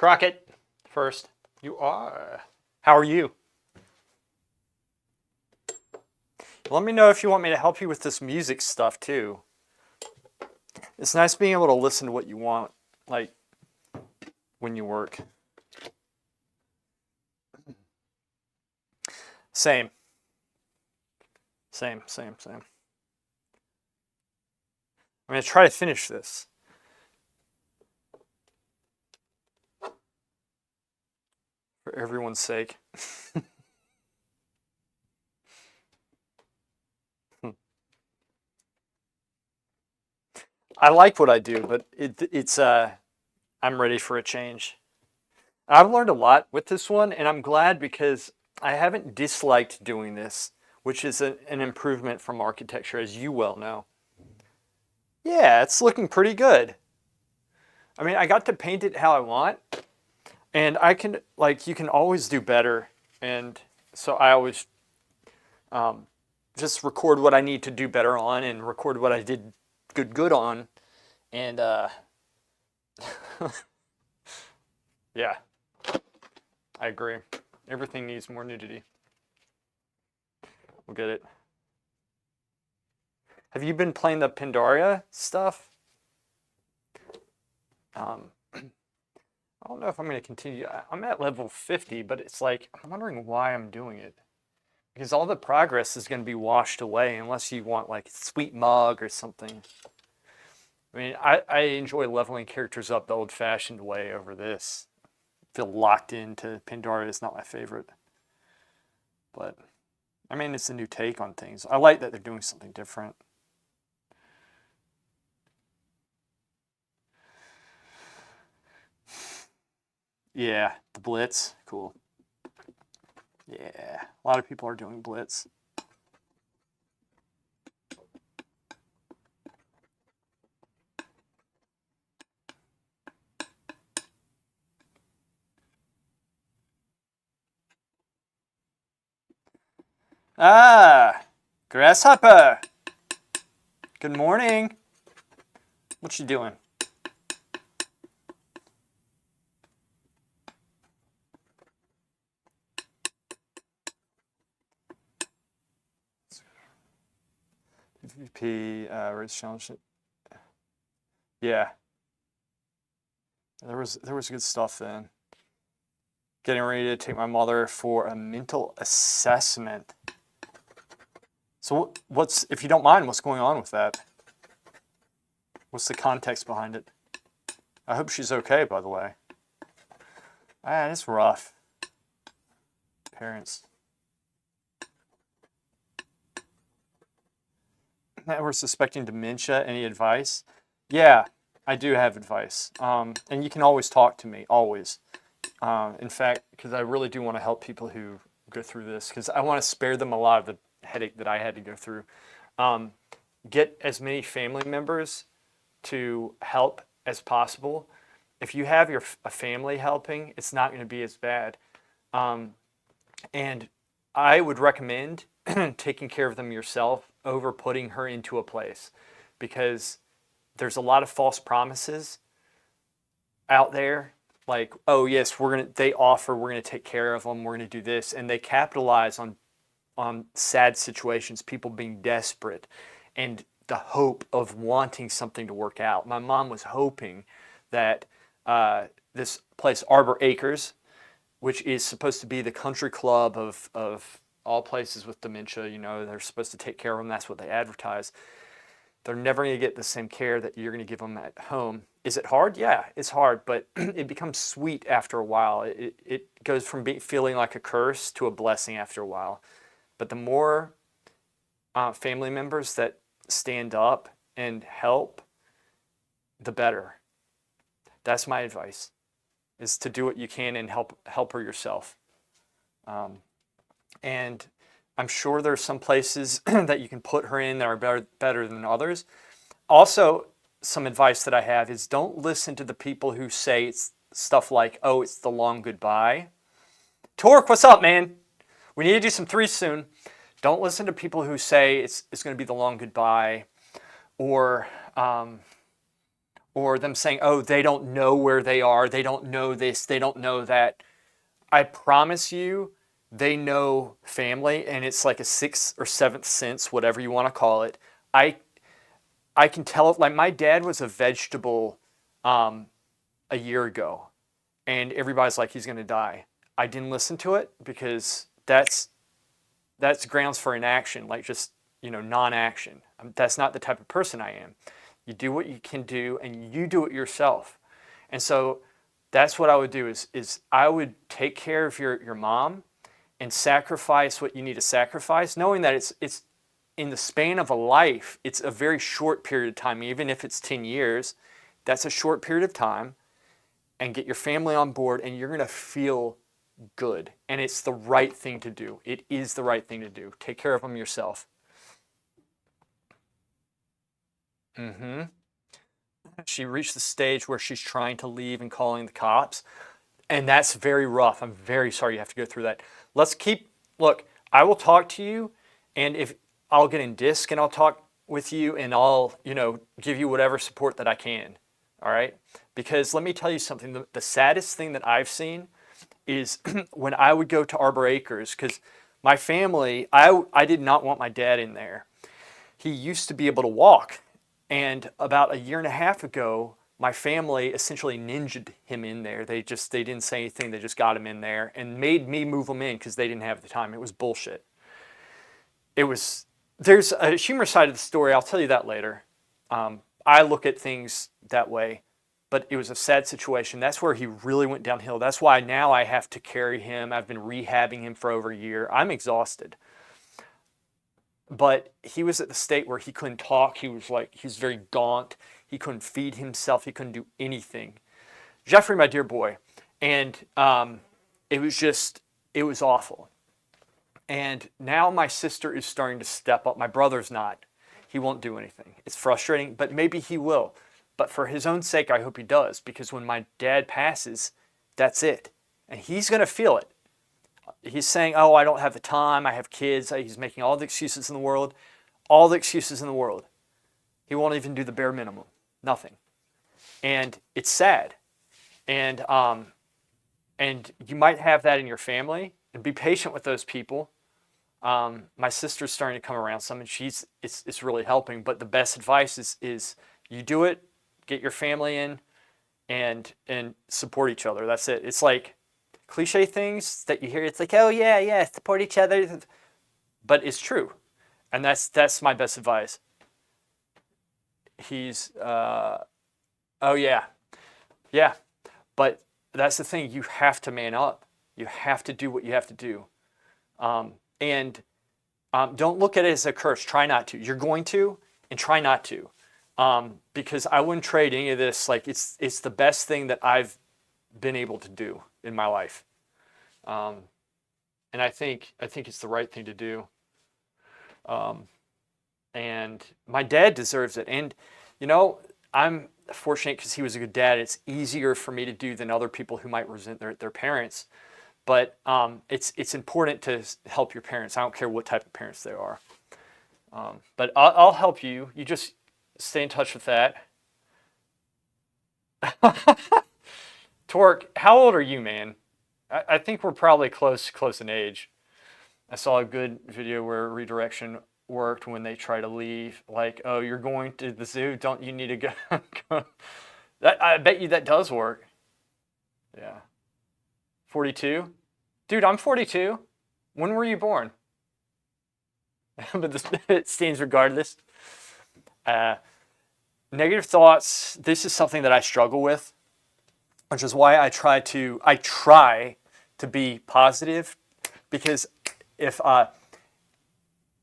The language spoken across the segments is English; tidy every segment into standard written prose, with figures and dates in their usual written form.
Crockett, first. You are. How are you? Let me know if you want me to help you with this music stuff too. It's nice being able to listen to what you want, like when you work. Same, same. I'm gonna try to finish this for everyone's sake. I like what I do, but it's I'm ready for a change. I've learned a lot with this one, and I'm glad because I haven't disliked doing this, which is an improvement from architecture, as you well know. Yeah, it's looking pretty good. I mean, I got to paint it how I want, and I can, like, you can always do better. And so I always just record what I need to do better on and record what I did good on. And yeah, I agree. Everything needs more nudity. We'll get it. Have you been playing the Pandaria stuff? I don't know if I'm going to continue. I'm at level 50, but it's like, I'm wondering why I'm doing it. Because all the progress is going to be washed away unless you want like Sweet Mug or something. I mean, I enjoy leveling characters up the old-fashioned way over this. Feel locked into Pandaria is not my favorite. But, I mean, it's a new take on things. I like that they're doing something different. Yeah, the Blitz, cool. Yeah, a lot of people are doing Blitz. Ah, Grasshopper. Good morning. What you doing? PvP, race challenge. Yeah, there was good stuff then. Getting ready to take my mother for a mental assessment. So what's, if you don't mind, what's going on with that? What's the context behind it? I hope she's okay, by the way. Ah, it's rough. Parents. We're suspecting dementia. Any advice? Yeah, I do have advice. And you can always talk to me, always. In fact, because I really do want to help people who go through this, because I want to spare them a lot of the headache that I had to go through. Get as many family members to help as possible. If you have a family helping, it's not going to be as bad. And I would recommend taking care of them yourself over putting her into a place, because there's a lot of false promises out there, like, oh yes, they offer, we're gonna take care of them, we're gonna do this, and they capitalize on sad situations, people being desperate, and the hope of wanting something to work out. My mom was hoping that this place, Arbor Acres, which is supposed to be the country club of all places with dementia, they're supposed to take care of them. That's what they advertise. they're never going to get the same care that you're going to give them at home. Is it hard? Yeah, it's hard, but it becomes sweet after a while. It goes from feeling like a curse to a blessing after a while. But the more family members that stand up and help, the better. That's my advice, is to do what you can and help her yourself. And I'm sure there's some places that you can put her in that are better than others. Also, some advice that I have is don't listen to the people who say it's stuff like, oh, it's the long goodbye. Torque, what's up, man? We need to do some threes soon. Don't listen to people who say it's going to be the long goodbye, or them saying, oh, they don't know where they are, they don't know this, they don't know that. I promise you, they know family, and it's like a sixth or seventh sense, whatever you want to call it. I can tell, like my dad was a vegetable a year ago, and everybody's like, he's going to die. I didn't listen to it because that's grounds for inaction, like just, non-action. That's not the type of person I am. You do what you can do, and you do it yourself. And so that's what I would do is I would take care of your mom and sacrifice what you need to sacrifice, knowing that it's in the span of a life, it's a very short period of time. Even if it's 10 years, that's a short period of time. And get your family on board, and you're going to feel good. And it's the right thing to do. It is the right thing to do. Take care of them yourself. She reached the stage where she's trying to leave and calling the cops. And that's very rough. I'm very sorry you have to go through that. Look, I will talk to you, and if I'll get in disc and I'll talk with you, and I'll, give you whatever support that I can. All right? Because let me tell you something. The saddest thing that I've seen is when I would go to Arbor Acres, because my family, I did not want my dad in there. He used to be able to walk. And about a year and a half ago, my family essentially ninja'd him in there. They didn't say anything. They just got him in there and made me move him in because they didn't have the time. It was bullshit. There's a humor side of the story. I'll tell you that later. I look at things that way, but it was a sad situation. That's where he really went downhill. That's why now I have to carry him. I've been rehabbing him for over a year. I'm exhausted. But he was at the state where he couldn't talk. He was very gaunt. He couldn't feed himself. He couldn't do anything. Jeffrey, my dear boy. And it was awful. And now my sister is starting to step up. My brother's not. He won't do anything. It's frustrating, but maybe he will. But for his own sake, I hope he does, because when my dad passes, that's it. And he's going to feel it. He's saying, oh, I don't have the time, I have kids. He's making all the excuses in the world. All the excuses in the world. He won't even do the bare minimum. Nothing. And it's sad. And you might have that in your family. And be patient with those people. My sister's starting to come around some, and it's really helping. But the best advice is you do it, get your family in, and support each other. That's it. It's like cliche things that you hear. It's like, oh yeah, support each other, but it's true, and that's my best advice. He's oh yeah, but that's the thing. You have to man up. You have to do what you have to do, and don't look at it as a curse. Try not to. You're going to, and try not to, because I wouldn't trade any of this. Like it's the best thing that I've been able to do in my life, and I think it's the right thing to do. And my dad deserves it, and I'm fortunate because he was a good dad. It's easier for me to do than other people who might resent their parents. But it's important to help your parents. I don't care what type of parents they are. But I'll help you. You just stay in touch with that. Torque, how old are you, man? I think we're probably close in age. I saw a good video where redirection worked when they try to leave. Like, oh, you're going to the zoo? Don't you need to go? I bet you that does work. Yeah. 42? Dude, I'm 42. When were you born? But it stands regardless. Uh, Negative thoughts. This is something that I struggle with, which is why I try to be positive, because if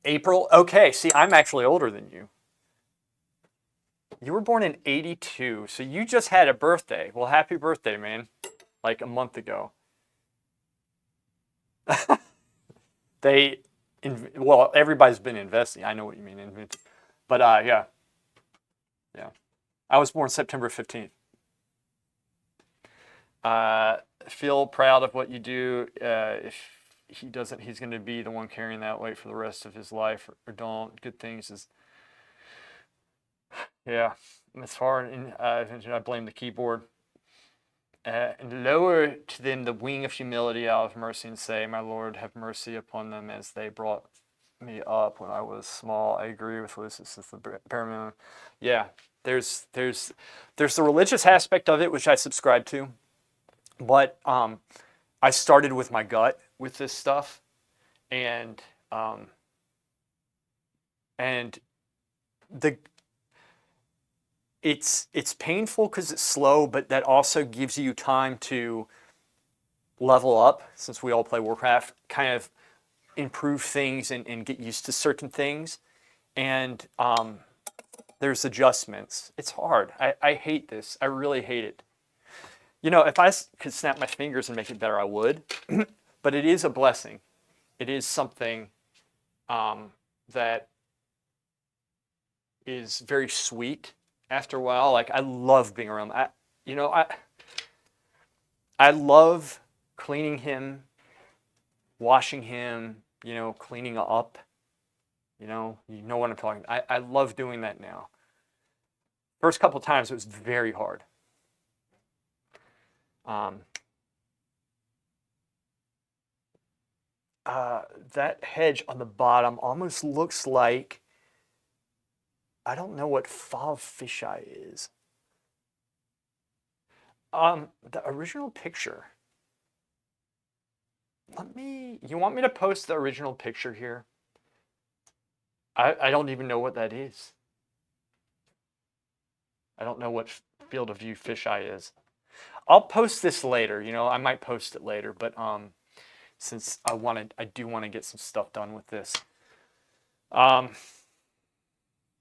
April, okay, see, I'm actually older than you. You were born in 82, so you just had a birthday. Well, happy birthday, man. Like a month ago. They, well, everybody's been investing. I know what you mean. But yeah. Yeah. I was born September 15th. Feel proud of what you do. If he doesn't, he's going to be the one carrying that weight for the rest of his life, or don't. Good things is, yeah, it's hard. And I blame the keyboard. And lower to them the wing of humility out of mercy, and say, my Lord, have mercy upon them, as they brought me up when I was small. I agree with Lucis. This is the bare minimum. Yeah, there's the religious aspect of it, which I subscribe to, but I started with my gut with this stuff, and and the it's painful because it's slow, but that also gives you time to level up, since we all play Warcraft, kind of improve things and get used to certain things. And there's adjustments. It's hard. I hate this. I really hate it. You know, if I could snap my fingers and make it better, I would. But it is a blessing. It is something that is very sweet after a while. Like, I love being around. I love cleaning him, washing him, cleaning up. You know what I'm talking about. I love doing that now. First couple times it was very hard. That hedge on the bottom almost looks like, I don't know what fov fisheye is. The original picture. You want me to post the original picture here? I don't even know what that is. I don't know what field of view fisheye is. I'll post this later. I might post it later, but since I do want to get some stuff done with this.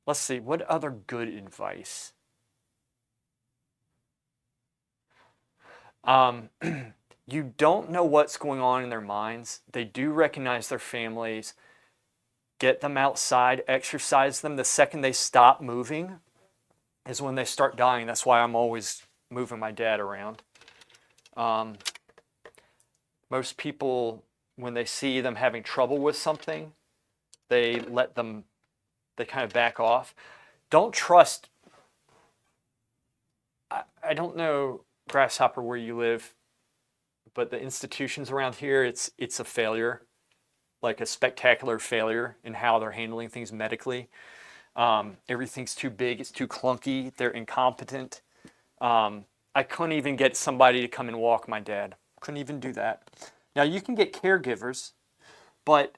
Let's see, what other good advice? You don't know what's going on in their minds. They do recognize their families. Get them outside, exercise them. The second they stop moving is when they start dying. That's why I'm always moving my dad around. Most people, when they see them having trouble with something, they kind of back off. Don't trust. I don't know, Grasshopper, where you live, but the institutions around here, it's a failure, like a spectacular failure in how they're handling things medically. Everything's too big, it's too clunky, they're incompetent. I couldn't even get somebody to come and walk my dad. Couldn't even do that. Now, you can get caregivers, but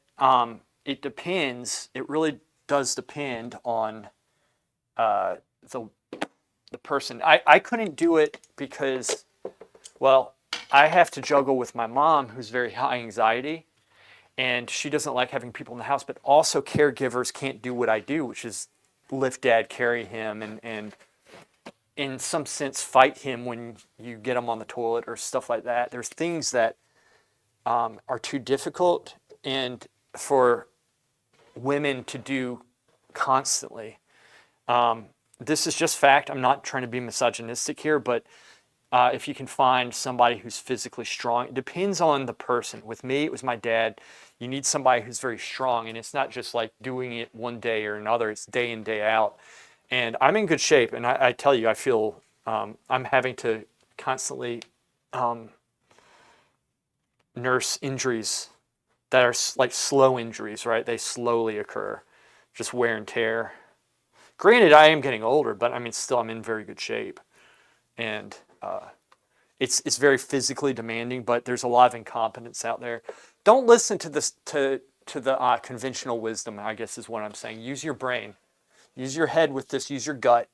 it depends. It really does depend on the person. I couldn't do it because, well, I have to juggle with my mom, who's very high anxiety, and she doesn't like having people in the house, but also caregivers can't do what I do, which is lift dad, carry him, and in some sense fight him when you get him on the toilet or stuff like that. There's things that are too difficult and for women to do constantly. This is just fact. I'm not trying to be misogynistic here, but if you can find somebody who's physically strong, it depends on the person. With me, it was my dad. You need somebody who's very strong, and it's not just like doing it one day or another. It's day in, day out. And I'm in good shape, and I tell you, I feel I'm having to constantly nurse injuries that are like slow injuries, right? They slowly occur, just wear and tear. Granted, I am getting older, but I mean, still, I'm in very good shape, and it's very physically demanding. But there's a lot of incompetence out there. Don't listen to this to the conventional wisdom, I guess is what I'm saying. Use your brain. Use your head with this, use your gut.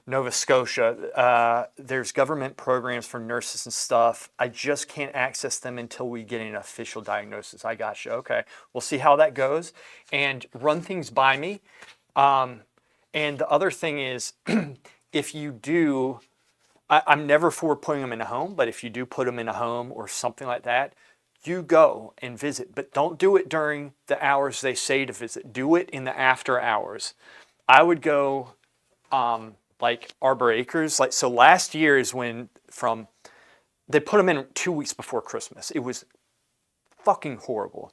Nova Scotia, there's government programs for nurses and stuff. I just can't access them until we get an official diagnosis. I gotcha. Okay. We'll see how that goes and run things by me. And the other thing is, if you do, I'm never for putting them in a home, but if you do put them in a home or something like that, you go and visit. But don't do it during the hours they say to visit. Do it in the after hours. I would go like Arbor Acres. Like, so last year is when they put them in 2 weeks before Christmas. It was fucking horrible.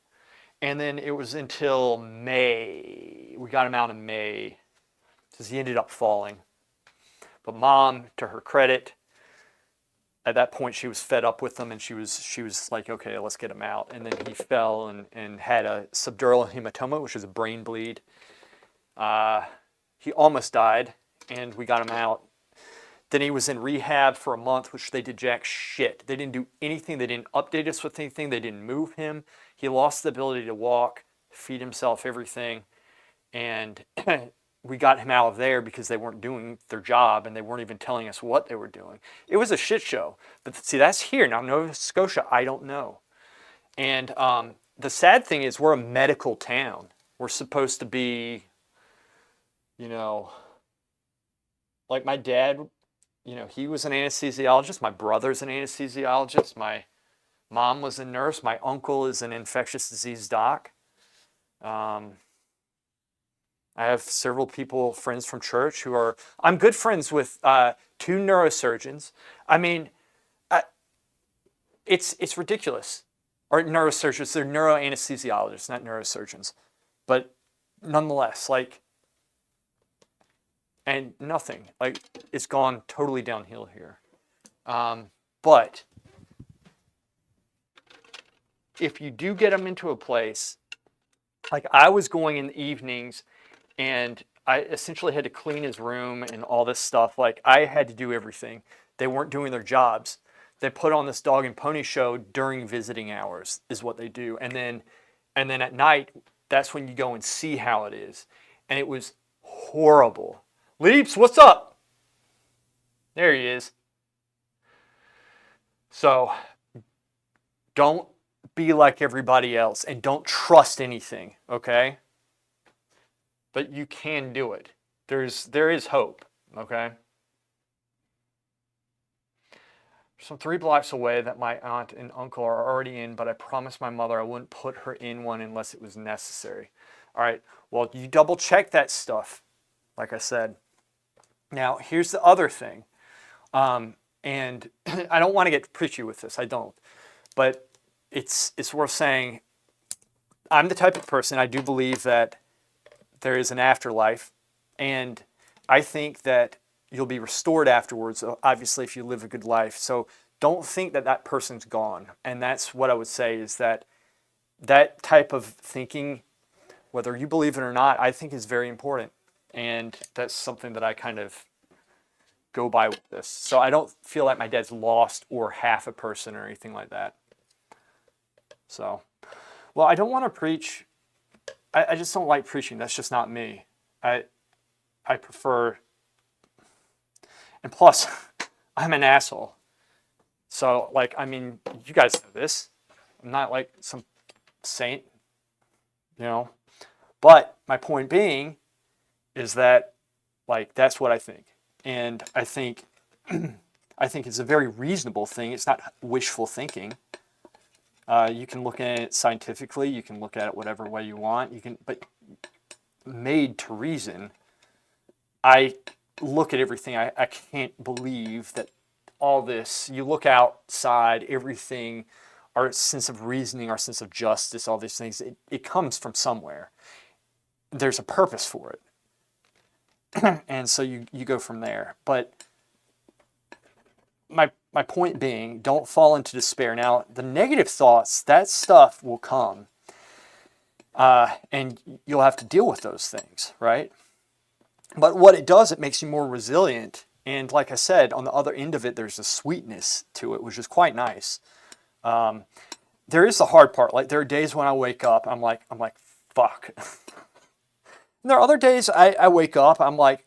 And then it was until May. We got him out in May because he ended up falling. But Mom, to her credit, at that point she was fed up with him, and she was like, okay, let's get him out. And then he fell and had a subdural hematoma, which is a brain bleed. He almost died, and we got him out. Then he was in rehab for a month, which they did jack shit. They didn't do anything. They didn't update us with anything. They didn't move him. He lost the ability to walk, feed himself, everything. And we got him out of there because they weren't doing their job, and they weren't even telling us what they were doing. It was a shit show. But see, that's here. Now, Nova Scotia, I don't know. And the sad thing is we're a medical town. We're supposed to be, like my dad, he was an anesthesiologist. My brother's an anesthesiologist. My mom was a nurse. My uncle is an infectious disease doc. I have several friends from church I'm good friends with 2 neurosurgeons. I mean, it's ridiculous. Or neurosurgeons, they're neuroanesthesiologists, not neurosurgeons. But nonetheless, and nothing. It's gone totally downhill here. But if you do get them into a place, like I was going in the evenings, and I essentially had to clean his room and all this stuff. Like, I had to do everything. They weren't doing their jobs. They put on this dog and pony show during visiting hours is what they do. And then at night, that's when you go and see how it is. And it was horrible. Leaps, what's up? There he is. So don't be like everybody else, and don't trust anything, okay? But you can do it. There is hope, okay? So 3 blocks away that my aunt and uncle are already in, but I promised my mother I wouldn't put her in one unless it was necessary. All right, well, you double check that stuff, like I said. Now, here's the other thing. And I don't want to get preachy with this, I don't. But it's worth saying, I'm the type of person, I do believe that there is an afterlife, and I think that you'll be restored afterwards, obviously, if you live a good life. So don't think that that person's gone. And that's what I would say, is that type of thinking, whether you believe it or not, I think is very important. And that's something that I kind of go by with this. So I don't feel like my dad's lost or half a person or anything like that. So, well, I don't want to preach. I just don't like preaching. That's just not me. I prefer, and plus, I'm an asshole. So, you guys know this. I'm not like some saint, But my point being is that, that's what I think. And I think it's a very reasonable thing. It's not wishful thinking. You can look at it scientifically. You can look at it whatever way you want. But made to reason, I look at everything. I can't believe that all this. You look outside, everything, our sense of reasoning, our sense of justice, all these things. It comes from somewhere. There's a purpose for it. And so you go from there. But my point being, don't fall into despair. Now, the negative thoughts, that stuff will come. And you'll have to deal with those things, right? But what it does, it makes you more resilient. And like I said, on the other end of it, there's a sweetness to it, which is quite nice. There is the hard part. There are days when I wake up, I'm like, fuck. And there are other days I wake up, I'm like,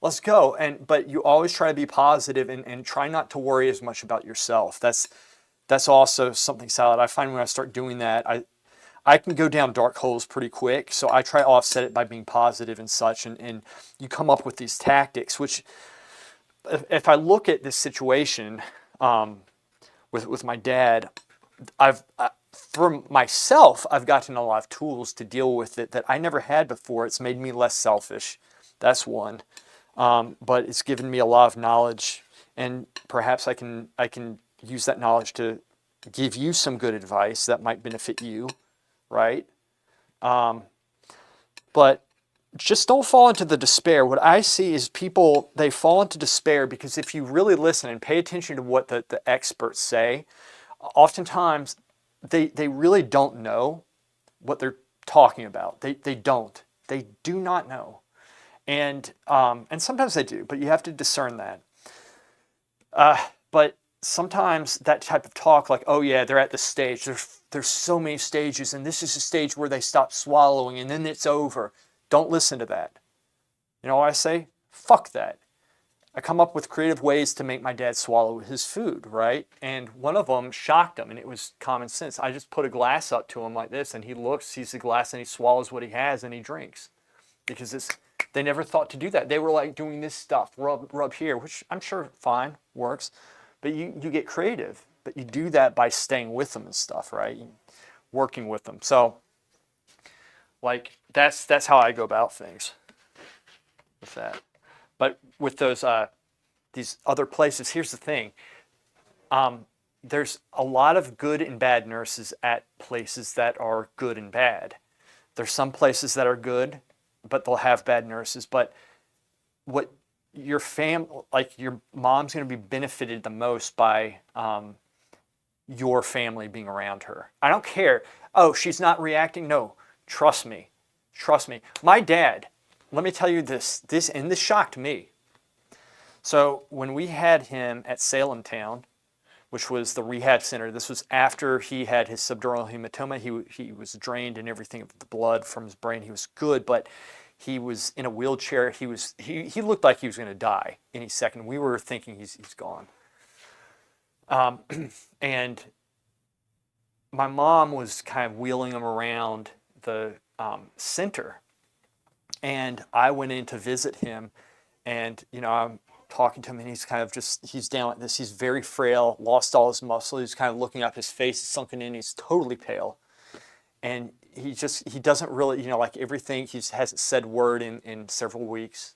let's go. But you always try to be positive and try not to worry as much about yourself. That's also something, Salad. I find when I start doing that, I can go down dark holes pretty quick. So I try to offset it by being positive and such. And you come up with these tactics, which if I look at this situation with my dad, for myself, I've gotten a lot of tools to deal with it that I never had before. It's made me less selfish. That's one. But it's given me a lot of knowledge, and perhaps I can use that knowledge to give you some good advice that might benefit you, right? But just don't fall into the despair. What I see is people, they fall into despair because if you really listen and pay attention to what the experts say, oftentimes they really don't know what they're talking about. They don't. They do not know. And sometimes they do, but you have to discern that. But sometimes that type of talk, like, oh yeah, they're at the stage. There's so many stages, and this is the stage where they stop swallowing, and then it's over. Don't listen to that. You know what I say? Fuck that. I come up with creative ways to make my dad swallow his food, right? And one of them shocked him, and it was common sense. I just put a glass up to him like this, and he looks, sees the glass, and he swallows what he has, and he drinks. Because they never thought to do that. They were like doing this stuff, rub here, which I'm sure fine, works. But you get creative. But you do that by staying with them and stuff, right? Working with them. So, like, that's how I go about things with that. But with those these other places, here's the thing. There's a lot of good and bad nurses at places that are good and bad. There's some places that are good, but they'll have bad nurses. But what your like your mom's going to be benefited the most by your family being around her. I don't care. Oh, she's not reacting. No, trust me. Trust me. My dad, let me tell you this, and this shocked me. So when we had him at Salem Town, which was the rehab center, this was after he had his subdural hematoma. He was drained and everything of the blood from his brain. He was good, but he was in a wheelchair. He looked like he was going to die any second. We were thinking he's gone. And my mom was kind of wheeling him around the center, and I went in to visit him, and I'm talking to him, and he's kind of he's down like this. He's very frail, lost all his muscle. He's kind of looking up, his face is sunken in. He's totally pale, and he doesn't really, like everything. He hasn't said word in several weeks.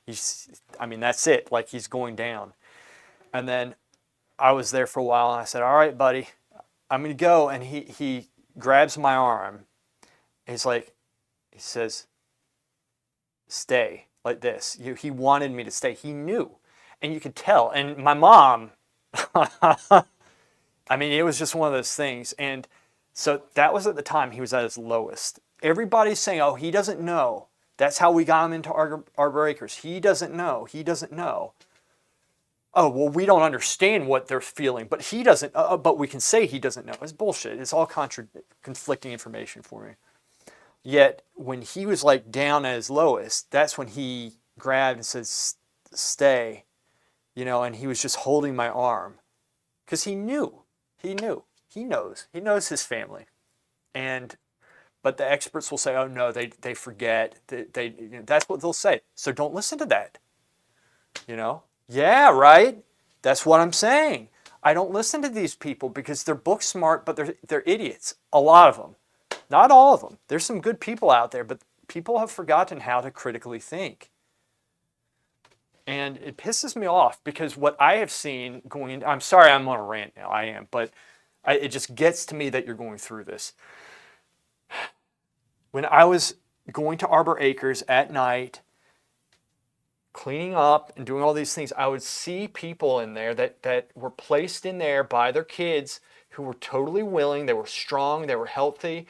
That's it. Like, he's going down. And then I was there for a while, and I said, all right, buddy, I'm going to go. And he grabs my arm. He says, stay, like this. He wanted me to stay. He knew. And you could tell. And my mom, it was just one of those things. And so that was at the time he was at his lowest. Everybody's saying, oh, he doesn't know. That's how we got him into Arbor Acres. He doesn't know. He doesn't know. Oh, well, we don't understand what they're feeling, but he doesn't, but we can say he doesn't know. It's bullshit. It's all conflicting information for me. Yet, when he was like down at his lowest, that's when he grabbed and said, stay, and he was just holding my arm. Because he knew. He knows his family. But the experts will say, oh no, they forget. That's what they'll say. So don't listen to that. Yeah, right? That's what I'm saying. I don't listen to these people because they're book smart, but they're idiots. A lot of them. Not all of them. There's some good people out there, but people have forgotten how to critically think. And it pisses me off because what I have seen I'm sorry I'm on a rant now, I am, but it just gets to me that you're going through this. When I was going to Arbor Acres at night, cleaning up and doing all these things, I would see people in there that were placed in there by their kids who were totally willing, they were strong, they were healthy,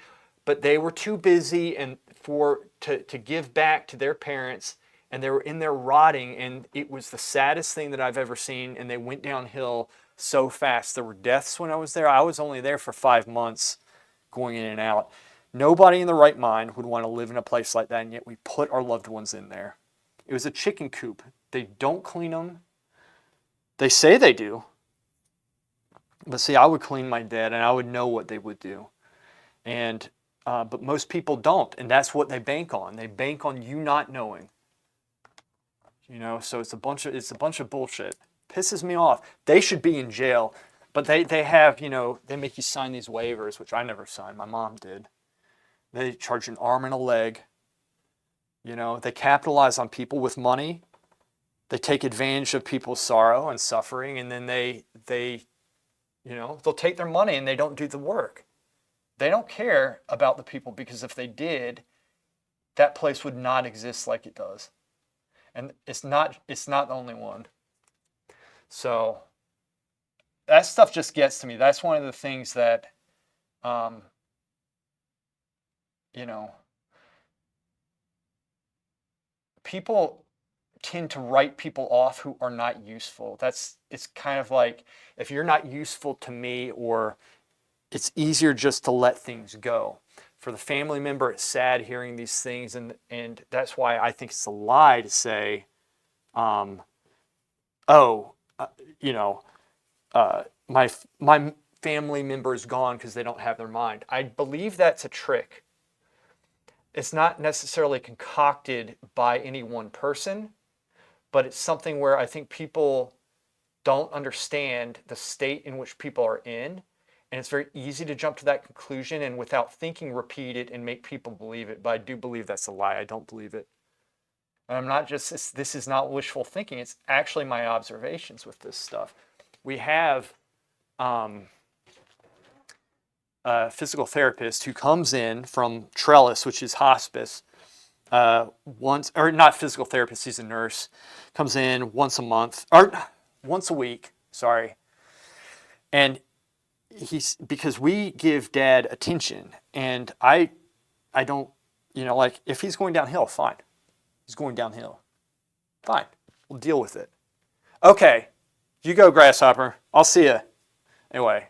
but they were too busy to give back to their parents, and they were in there rotting, and it was the saddest thing that I've ever seen, and they went downhill so fast. There were deaths when I was there. I was only there for 5 months, going in and out. Nobody in the right mind would want to live in a place like that, and yet we put our loved ones in there. It was a chicken coop. They don't clean them. They say they do. But see, I would clean my dead, and I would know what they would do. And but most people don't, and that's what they bank on. They bank on you not knowing. So it's a bunch of bullshit. Pisses me off. They should be in jail, but they have, they make you sign these waivers, which I never signed. My mom did. They charge an arm and a leg. They capitalize on people with money. They take advantage of people's sorrow and suffering, and then they'll take their money and they don't do the work. They don't care about the people, because if they did, that place would not exist like it does. And it's not the only one. So that stuff just gets to me. That's one of the things that, people tend to write people off who are not useful. It's kind of like, if you're not useful to me, or it's easier just to let things go. For the family member, it's sad hearing these things, and that's why I think it's a lie to say, my family member is gone because they don't have their mind. I believe that's a trick. It's not necessarily concocted by any one person, but it's something where I think people don't understand the state in which people are in. And it's very easy to jump to that conclusion, and without thinking, repeat it and make people believe it. But I do believe that's a lie. I don't believe it. And I'm not just, this is not wishful thinking. It's actually my observations with this stuff. We have a physical therapist who comes in from Trellis, which is hospice, not physical therapist, he's a nurse, comes in once a week, sorry. And because we give Dad attention, and I don't, if he's going downhill, fine. He's going downhill. Fine. We'll deal with it. Okay. You go, Grasshopper. I'll see you. Anyway,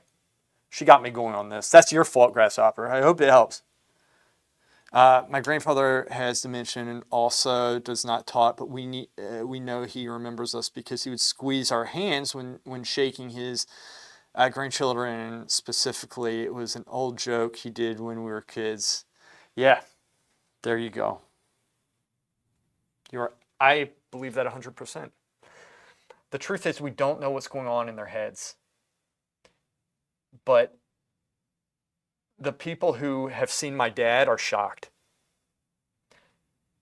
she got me going on this. That's your fault, Grasshopper. I hope it helps. My grandfather has dementia and also does not talk, but we know he remembers us because he would squeeze our hands when shaking his grandchildren. Specifically, it was an old joke he did when we were kids. Yeah, there you go. I believe that 100%. The truth is, we don't know what's going on in their heads. But the people who have seen my dad are shocked.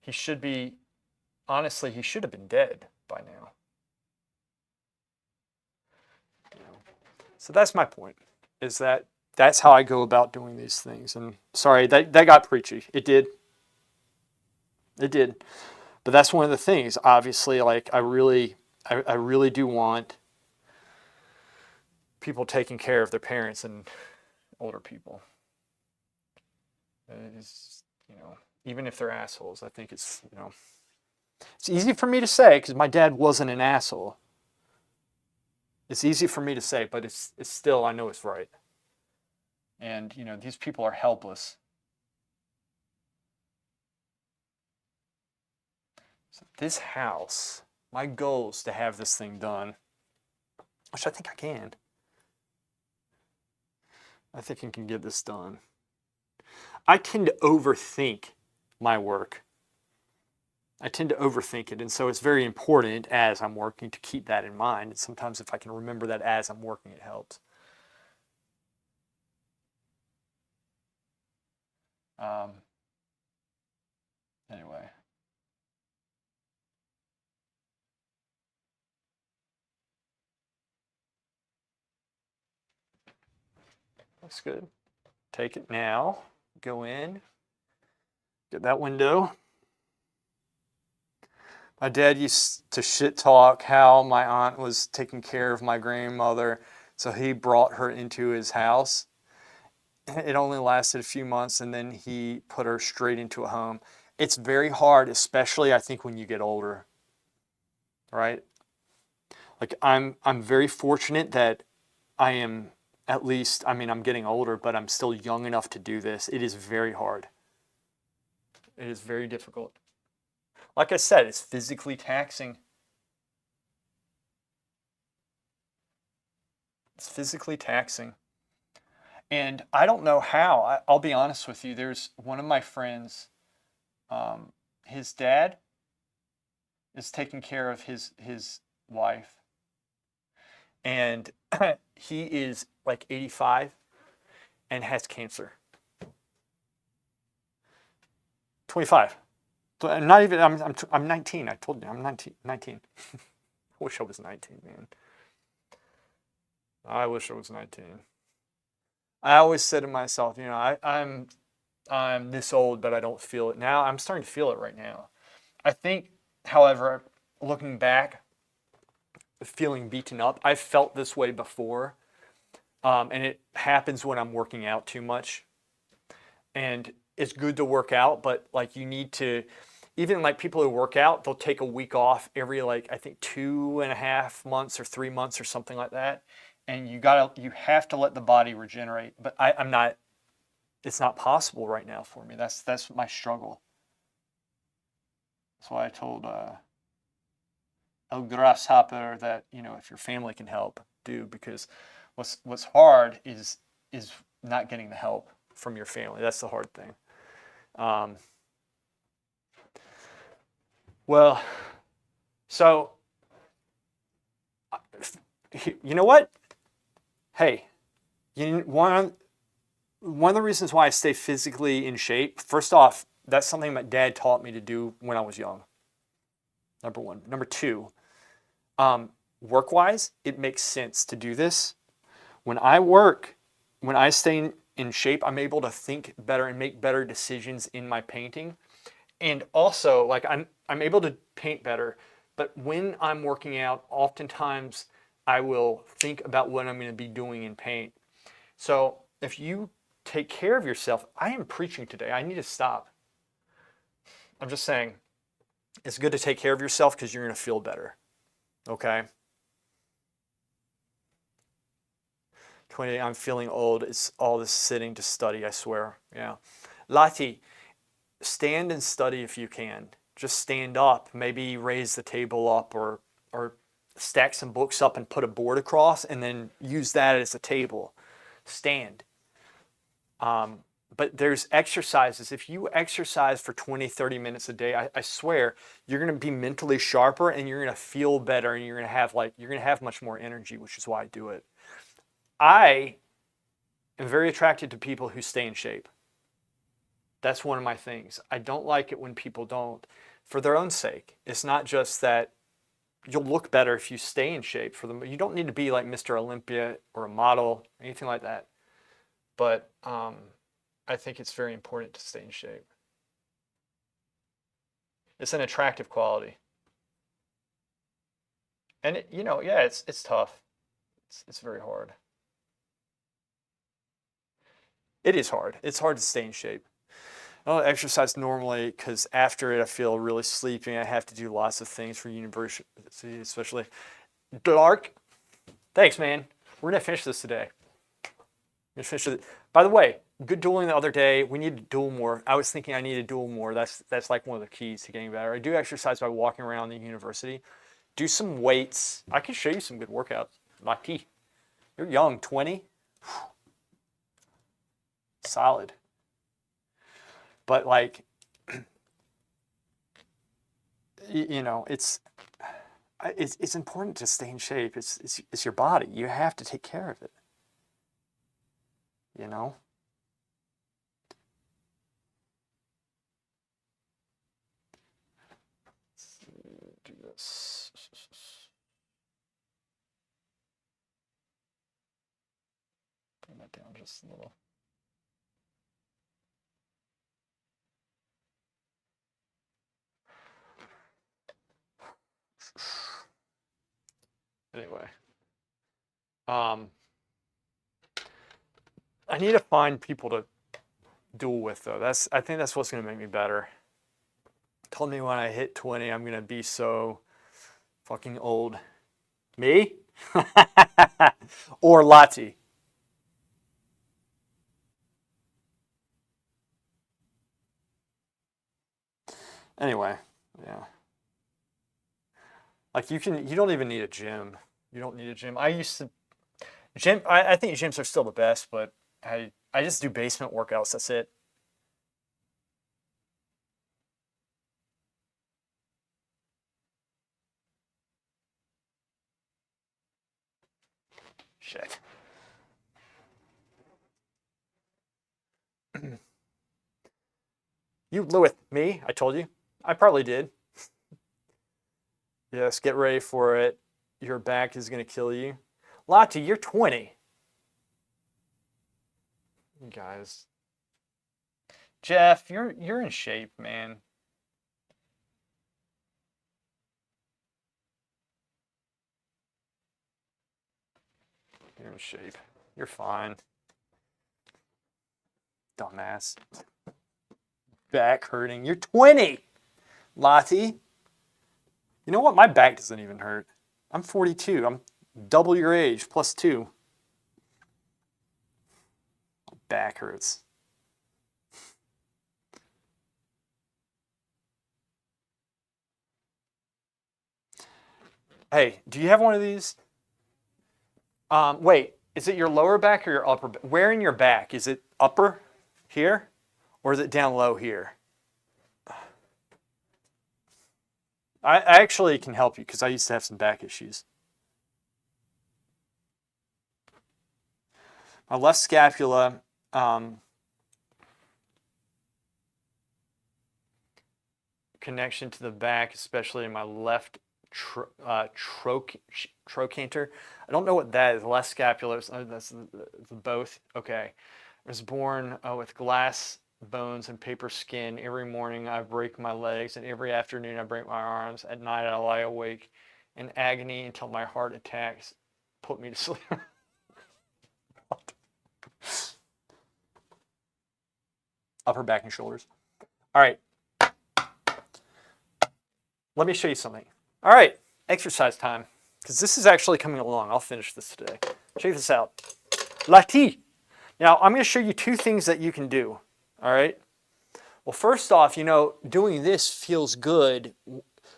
He should have been dead by now. So that's my point, is that's how I go about doing these things. And sorry, that got preachy. It did. But that's one of the things, obviously, like I really do want people taking care of their parents and older people. It's, even if they're assholes, I think it's easy for me to say because my dad wasn't an asshole. It's easy for me to say, but it's still, I know it's right. And, these people are helpless. So this house, my goal is to have this thing done, which I think I can. I think I can get this done. I tend to overthink my work. I tend to overthink it, and so it's very important as I'm working to keep that in mind. And sometimes if I can remember that as I'm working, it helps. Anyway. Looks good. Take it now. Go in. Get that window. My dad used to shit talk how my aunt was taking care of my grandmother, so he brought her into his house. It only lasted a few months, and then he put her straight into a home. It's very hard, especially I think when you get older, right? Like I'm very fortunate that I am At least, I mean, I'm getting older, but I'm still young enough to do this. It is very hard. It is very difficult. Like I said, it's physically taxing. It's physically taxing. And I don't know how. I'll be honest with you. There's one of my friends, his dad is taking care of his wife. And he is like 85 and has cancer. 25. I'm not even, I'm 19. I told you, I'm 19. I wish I was 19, man. I wish I was 19. I always said to myself, you know, I'm this old, but I don't feel it now. I'm starting to feel it right now. I think, however, looking back, feeling beaten up, I've felt this way before, and it happens when I'm working out too much. And it's good to work out, but like you need to, even like people who work out, they'll take a week off every like I think 2.5 months or 3 months or something like that. And you have to let the body regenerate. But I'm not. It's not possible right now for me. That's my struggle. That's why I told El Grasshopper that if your family can help, do, because what's hard is not getting the help from your family. That's the hard thing. Well, so you know what? Hey, one of the reasons why I stay physically in shape, first off, that's something my dad taught me to do when I was young. Number one. Number two, work-wise, it makes sense to do this. When I work, when I stay in shape, I'm able to think better and make better decisions in my painting. And also, like I'm able to paint better, but when I'm working out, oftentimes I will think about what I'm going to be doing in paint. So if you take care of yourself, I am preaching today. I need to stop. I'm just saying, it's good to take care of yourself because you're going to feel better. Okay? 20, I'm feeling old. It's all this sitting to study, I swear. Yeah. Lati, stand and study if you can. Just stand up, maybe raise the table up or stack some books up and put a board across and then use that as a table. Stand. But there's exercises. If you exercise for 20, 30 minutes a day, I swear you're going to be mentally sharper and you're going to feel better and you're going to have much more energy, which is why I do it. I am very attracted to people who stay in shape. That's one of my things. I don't like it when people don't, for their own sake. It's not just that you'll look better if you stay in shape for them. You don't need to be like Mr. Olympia or a model, anything like that. But I think it's very important to stay in shape. It's an attractive quality. And it's tough. It's very hard. It is hard. It's hard to stay in shape. I don't exercise normally because after it I feel really sleepy. I have to do lots of things for university, especially. Dark. Thanks, man. We're gonna finish this today. We're gonna finish it. By the way, good dueling the other day. We need to duel more. I was thinking I need to duel more. That's like one of the keys to getting better. I do exercise by walking around the university. Do some weights. I can show you some good workouts. Lucky. You're young, 20. Solid. But like, it's important to stay in shape. It's your body. You have to take care of it. You know. Let's do this. Bring that down just a little. Anyway, I need to find people to duel with though. I think that's what's gonna make me better. Told me when I hit 20, I'm gonna be so fucking old. Me? Or Lati? Anyway, yeah. Like you don't even need a gym. You don't need a gym. I used to gym. I think gyms are still the best, but I just do basement workouts. That's it. Shit. You with me? I told you. I probably did. Yes, get ready for it. Your back is gonna kill you. Lottie, you're 20. You guys. Jeff, you're in shape, man. You're in shape. You're fine. Dumbass. Back hurting. You're 20, Lottie. You know what? My back doesn't even hurt. I'm 42. I'm double your age, plus 2. My back hurts. Hey, do you have one of these? Wait, is it your lower back or your upper back? Where in your back? Is it upper here? Or is it down low here? I actually can help you because I used to have some back issues. My left scapula, connection to the back, especially in my left trochanter. I don't know what that is. Left scapular. That's the both. Okay. I was born with glass bones and paper skin. Every morning I break my legs, and every afternoon I break my arms. At night I lie awake in agony until my heart attacks put me to sleep. Upper back and shoulders. All right. Let me show you something. All right, exercise time. Because this is actually coming along. I'll finish this today. Check this out. Lati. Now, I'm going to show you 2 things that you can do. All right? Well, first off, doing this feels good,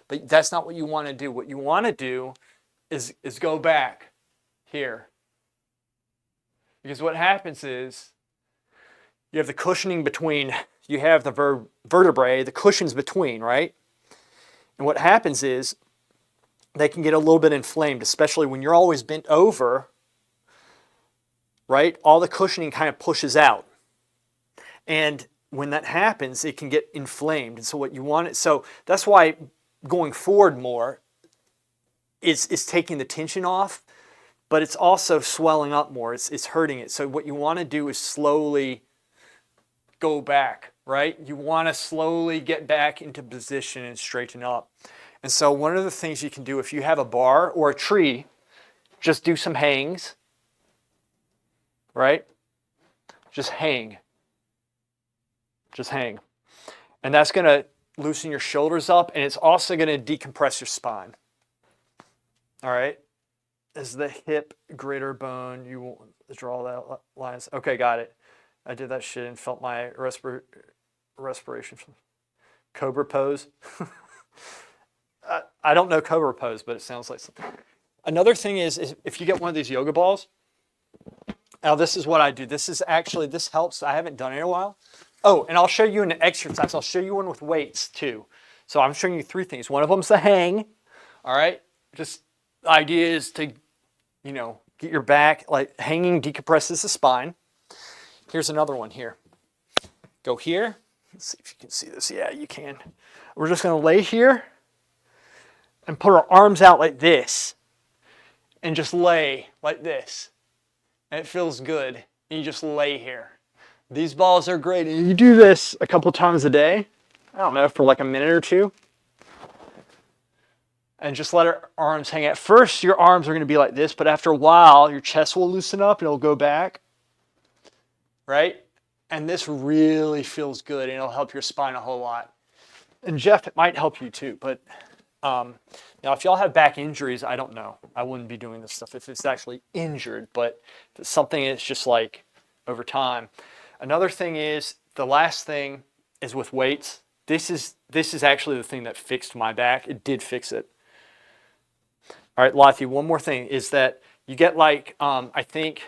but that's not what you want to do. What you want to do is go back here. Because what happens is you have the cushioning between, you have the vertebrae, the cushions between, right? And what happens is they can get a little bit inflamed, especially when you're always bent over, right? All the cushioning kind of pushes out. And when that happens, it can get inflamed. And so what you want, so that's why going forward more is taking the tension off, but it's also swelling up more. It's hurting it. So what you want to do is slowly go back, right? You want to slowly get back into position and straighten up. And so one of the things you can do if you have a bar or a tree, just do some hangs, right? Just hang. Just hang. And that's going to loosen your shoulders up, and it's also going to decompress your spine. All right? Is the hip greater bone? You won't draw that lines. Okay, got it. I did that shit and felt my respiration. Cobra pose. I don't know cobra pose, but it sounds like something. Another thing is if you get one of these yoga balls, now this is what I do. This helps. I haven't done it in a while. Oh, and I'll show you an exercise. I'll show you one with weights too. So I'm showing you 3 things. One of them is the hang. All right. Just the idea is to, get your back, like hanging decompresses the spine. Here's another one here. Go here. Let's see if you can see this. Yeah, you can. We're just going to lay here and put our arms out like this and just lay like this. And it feels good. And you just lay here. These balls are great. And you do this a couple times a day. I don't know, for like a minute or 2. And just let our arms hang. At first, your arms are going to be like this, but after a while, your chest will loosen up and it'll go back. Right? And this really feels good, and it'll help your spine a whole lot. And Jeff, it might help you too, but now if y'all have back injuries, I don't know. I wouldn't be doing this stuff if it's actually injured, but if it's something that's just like over time. Another thing is, the last thing is with weights. This is actually the thing that fixed my back. It did fix it. All right, Lathi, one more thing is that you get like, I think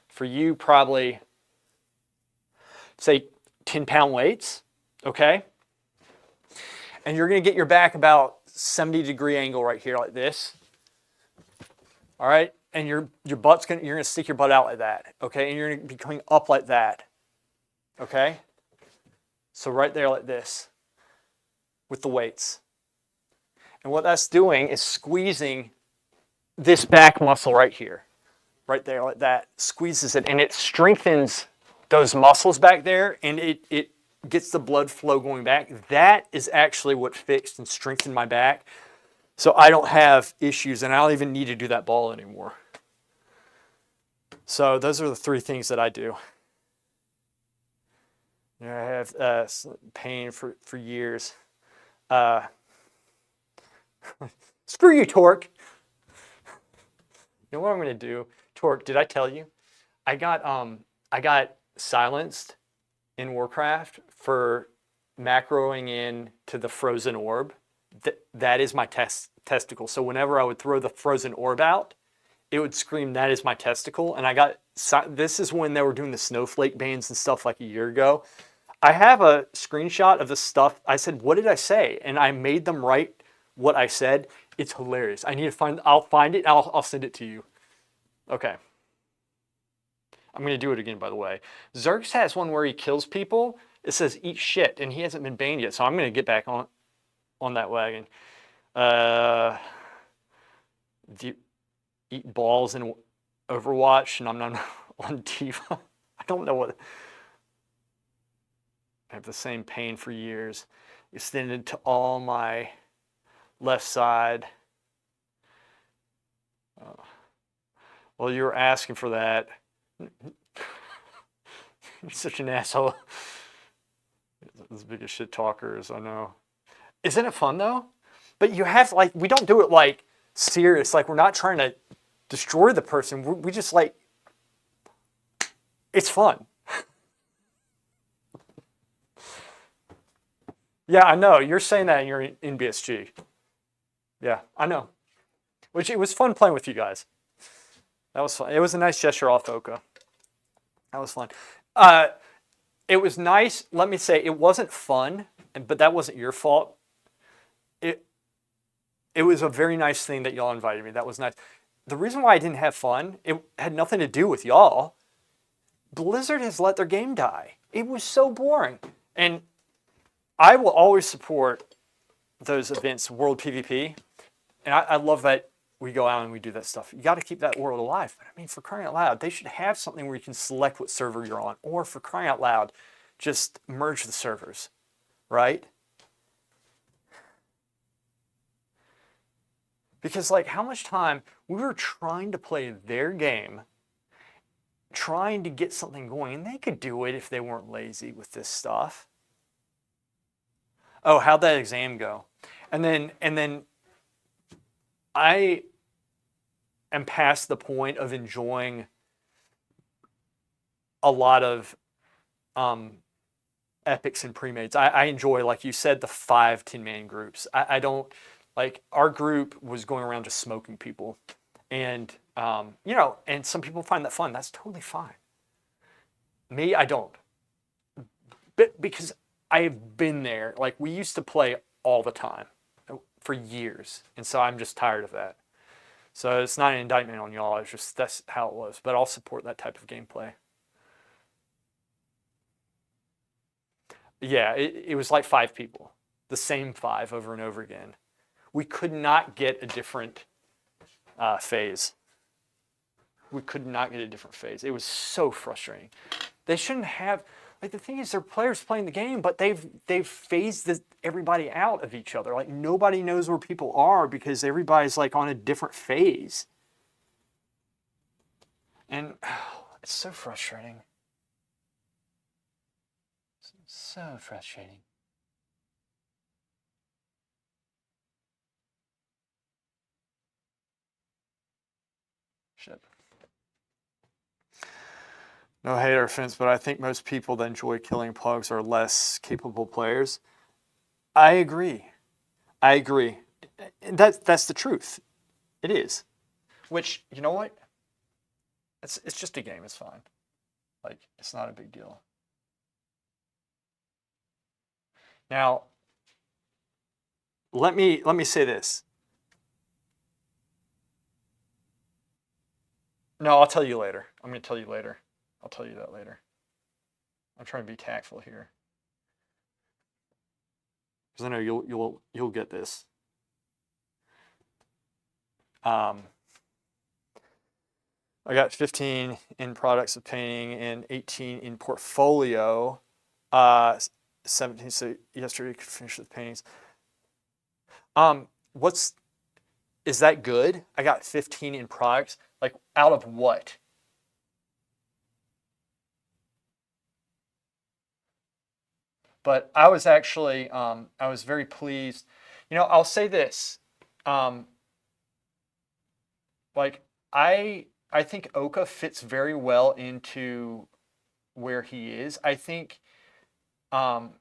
for you probably, say 10-pound weights, okay? And you're gonna get your back about 70-degree angle right here like this. All right, and you're gonna stick your butt out like that, okay? And you're gonna be coming up like that, okay? So right there like this with the weights. And what that's doing is squeezing this back muscle right here, right there like that, squeezes it, and it strengthens those muscles back there, and it gets the blood flow going back. That is actually what fixed and strengthened my back. So I don't have issues, and I don't even need to do that ball anymore. So those are the 3 things that I do. I have pain for years. Screw you, Torque. You know what I'm going to do? Torque, did I tell you? I got silenced in Warcraft for macroing in to the frozen orb. That is my testicle. So whenever I would throw the frozen orb out, it would scream, "That is my testicle." And I got, this is when they were doing the snowflake bans and stuff like a year ago. I have a screenshot of the stuff. I said, "What did I say?" And I made them write what I said. It's hilarious. I need to find, I'll find it, and I'll send it to you. Okay. I'm going to do it again, by the way. Zerx has one where he kills people. It says eat shit, and he hasn't been banned yet, so I'm going to get back on that wagon. Do you eat balls in Overwatch, and I'm not on Diva? I don't know what. I have the same pain for years. Extended to all my left side. Well, you were asking for that. You're such an asshole. As big as shit talkers, I know. Isn't it fun though? But you have like, we don't do it like serious. Like we're not trying to destroy the person. We just like, it's fun. Yeah, I know. You're saying that and you're in BSG. Yeah, I know. Which it was fun playing with you guys. That was fun. It was a nice gesture off Oka. That was fun. It was nice. Let me say, it wasn't fun, but that wasn't your fault. It was a very nice thing that y'all invited me. That was nice. The reason why I didn't have fun, it had nothing to do with y'all. Blizzard has let their game die. It was so boring. And I will always support those events, World PvP. And I love that we go out and we do that stuff. You got to keep that world alive. But I mean, for crying out loud, they should have something where you can select what server you're on. Or for crying out loud, just merge the servers, right? Because like how much time we were trying to play their game, trying to get something going, and they could do it if they weren't lazy with this stuff. Oh, how'd that exam go? And then I am past the point of enjoying a lot of epics and pre-mates. I enjoy, like you said, the 5 10-man groups. I don't, like, our group was going around just smoking people. And, you know, and some people find that fun. That's totally fine. Me, I don't. But because I've been there. Like, we used to play all the time for years. And so I'm just tired of that. So it's not an indictment on y'all. It's just that's how it was. But I'll support that type of gameplay. Yeah, it was like 5 people. The same 5 over and over again. We could not get a different phase. We could not get a different phase. It was so frustrating. They shouldn't have, like, the thing is, they're players playing the game, but they've phased everybody out of each other. Like, nobody knows where people are because everybody's like on a different phase. And it's so frustrating. So frustrating. Shit. No hate or offense, but I think most people that enjoy killing pugs are less capable players. I agree. I agree. And that's the truth. It is. Which, you know what? It's just a game. It's fine. Like, it's not a big deal. Now, let me say this. No, I'll tell you later. I'm going to tell you later. I'll tell you that later. I'm trying to be tactful here because I know you'll get this. Um, I got 15 in products of painting and 18 in portfolio. 17. So yesterday you could finish with paintings. What's is that good? I got 15 in products. Like out of what? But I was actually I was very pleased. I'll say this. Um, like I think Oka fits very well into where he is. I think um,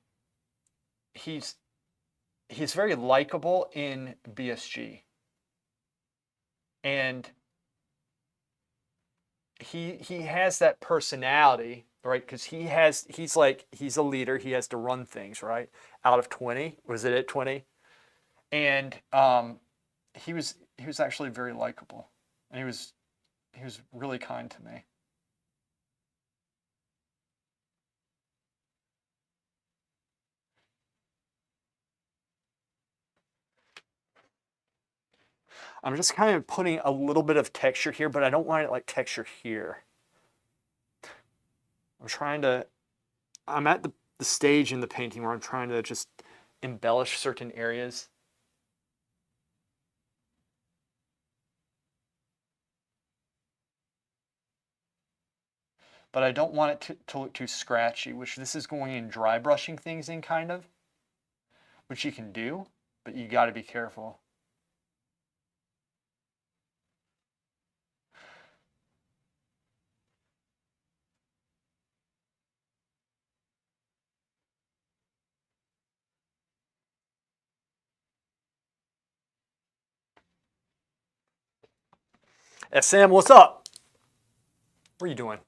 he's he's very likable in BSG, and he has that personality, right? Because he's a leader. He has to run things, right? Out of 20, was it at 20? And he was actually very likable, and he was really kind to me. I'm just kind of putting a little bit of texture here, but I don't want it like texture here. I'm trying to, I'm at the stage in the painting where I'm trying to just embellish certain areas. But I don't want it to look too scratchy, which this is going in dry brushing things in kind of, which you can do, but you got to be careful. SM, what's up? What are you doing?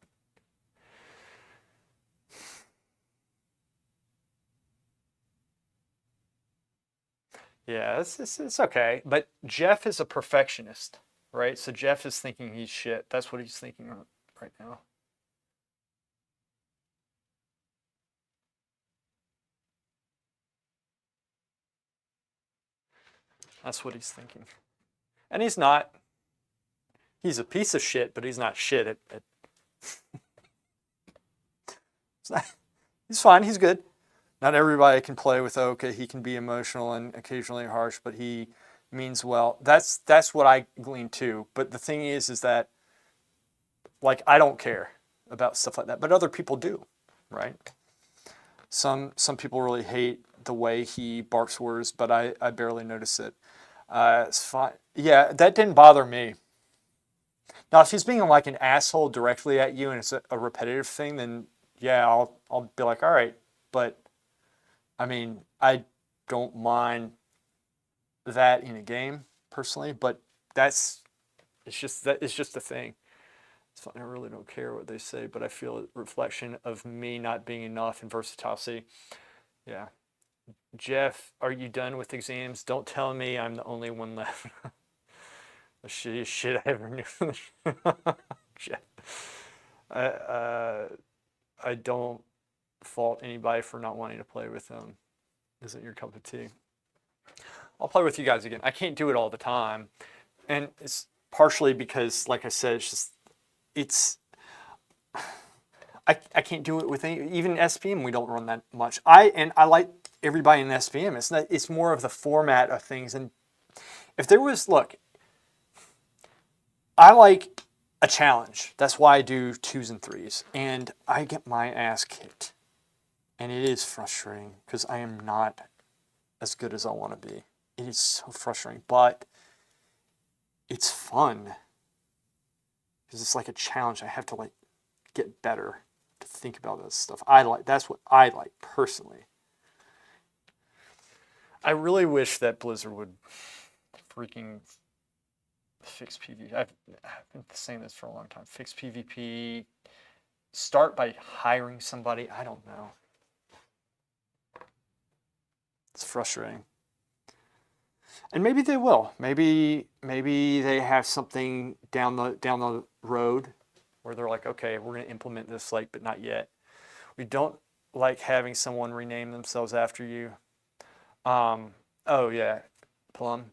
Yeah, it's okay. But Jeff is a perfectionist, right? So Jeff is thinking he's shit. That's what he's thinking right now. That's what he's thinking. And he's not. He's a piece of shit, but he's not shit he's fine. He's good. Not everybody can play with Oka. He can be emotional and occasionally harsh, but he means well. That's what I glean too. But the thing is that like I don't care about stuff like that, but other people do, right? Some people really hate the way he barks words, but I barely notice it. It's fine. Yeah, that didn't bother me. Now, if he's being like an asshole directly at you and it's a repetitive thing, then yeah, I'll be like, all right. But I mean, I don't mind that in a game personally, but that's it's just a thing. It's fine. I really don't care what they say, but I feel a reflection of me not being enough in versatility. Yeah. Jeff, are you done with exams? Don't tell me I'm the only one left. The shittiest shit I ever knew. Jeff. I don't fault anybody for not wanting to play with them. Isn't your cup of tea? I'll play with you guys again. I can't do it all the time, and it's partially because, like I said, it's I can't do it with even SPM. We don't run that much. I like everybody in SPM. It's more of the format of things. And if there was look, I like a challenge. That's why I do 2s and 3s, and I get my ass kicked, and it is frustrating because I am not as good as I want to be. It is so frustrating, but it's fun because it's like a challenge. I have to like get better to think about this stuff. That's what I like personally. I really wish that Blizzard would freaking fix PvP. I've been saying this for a long time. Fix PvP. Start by hiring somebody. I don't know. It's frustrating. And maybe they will. Maybe they have something down the road where they're like, okay, we're going to implement this, like, but not yet. We don't like having someone rename themselves after you. Oh yeah, Plum.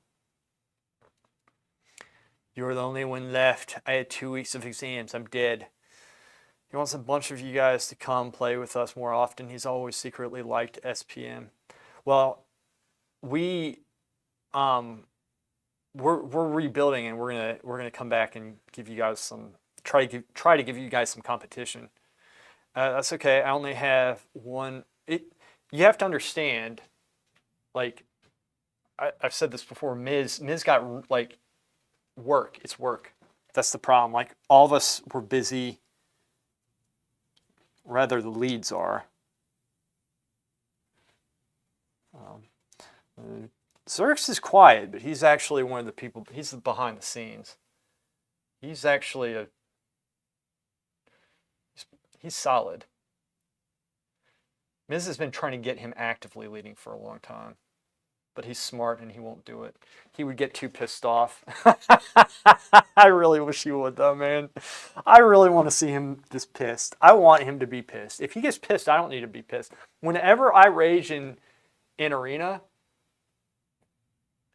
You're the only one left. I had 2 weeks of exams. I'm dead. He wants a bunch of you guys to come play with us more often. He's always secretly liked SPM. Well, we're rebuilding, and we're gonna come back and give you guys some try to give you guys some competition. That's okay. I only have one. You have to understand, like I've said this before. Miz got like work. It's work. That's the problem. Like all of us were busy. Rather, the leads are. Xerx is quiet, but he's actually one of the people. He's behind the scenes. He's actually he's solid. Miz has been trying to get him actively leading for a long time, but he's smart and he won't do it. He would get too pissed off. I really wish he would, though, man. I really want to see him this pissed. I want him to be pissed. If he gets pissed, I don't need to be pissed. Whenever I rage in Arena,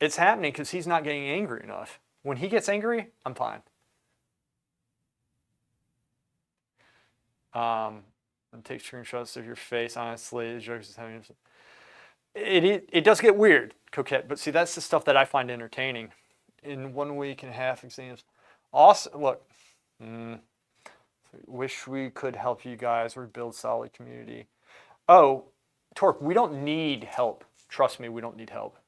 it's happening because he's not getting angry enough. When he gets angry, I'm fine. And take screenshots of your face. Honestly, the jokes is having it does get weird, Coquette. But see, that's the stuff that I find entertaining. In 1 week and a half exams, awesome. Look, wish we could help you guys rebuild solid community. Oh, Torque, we don't need help. Trust me, we don't need help.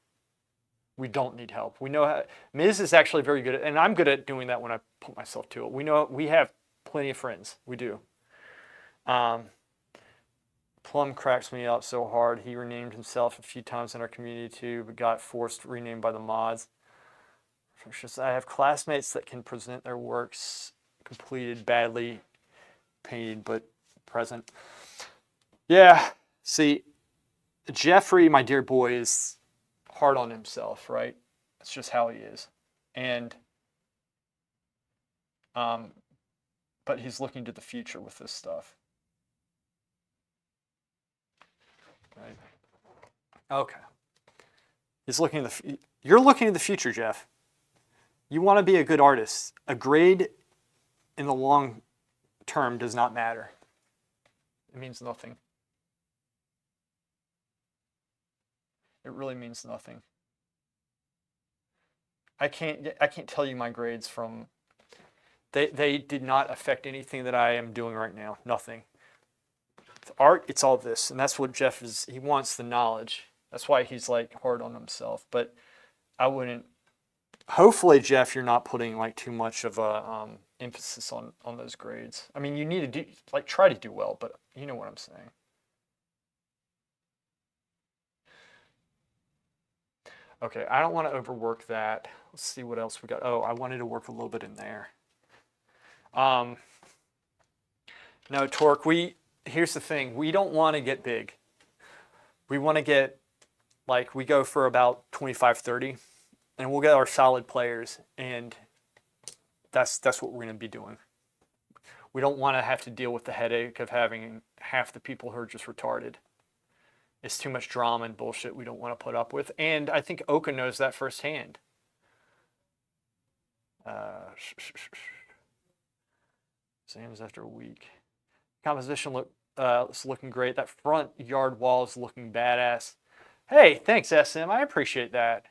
We don't need help. We know how. Miz is actually very good at, and I'm good at doing that when I put myself to it. We know we have plenty of friends. We do. Plum cracks me up so hard. He renamed himself a few times in our community too, but got forced renamed by the mods. I have classmates that can present their works completed, badly painted, but present. Yeah. See, Jeffrey, my dear boy, is hard on himself, right? That's just how he is. And but he's looking to the future with this stuff. Right. Okay. He's looking at you're looking at the future, Jeff. You want to be a good artist. A grade in the long term does not matter. It means nothing. It really means nothing. I can't tell you my grades from. They did not affect anything that I am doing right now. Nothing. With art, it's all this, and that's what Jeff is. He wants the knowledge. That's why he's like hard on himself. But I wouldn't. Hopefully, Jeff, you're not putting like too much of a emphasis on those grades. I mean, you need to do like try to do well, but you know what I'm saying. Okay, I don't want to overwork that. Let's see what else we got. Oh, I wanted to work a little bit in there. No, Torque, here's the thing. We don't want to get big. We want to get, like, we go for about 25, 30, and we'll get our solid players, and that's what we're going to be doing. We don't want to have to deal with the headache of having half the people who are just retarded. It's too much drama and bullshit we don't want to put up with. And I think Oka knows that firsthand. Exams after a week. Composition is looking great. That front yard wall is looking badass. Hey, thanks, SM. I appreciate that.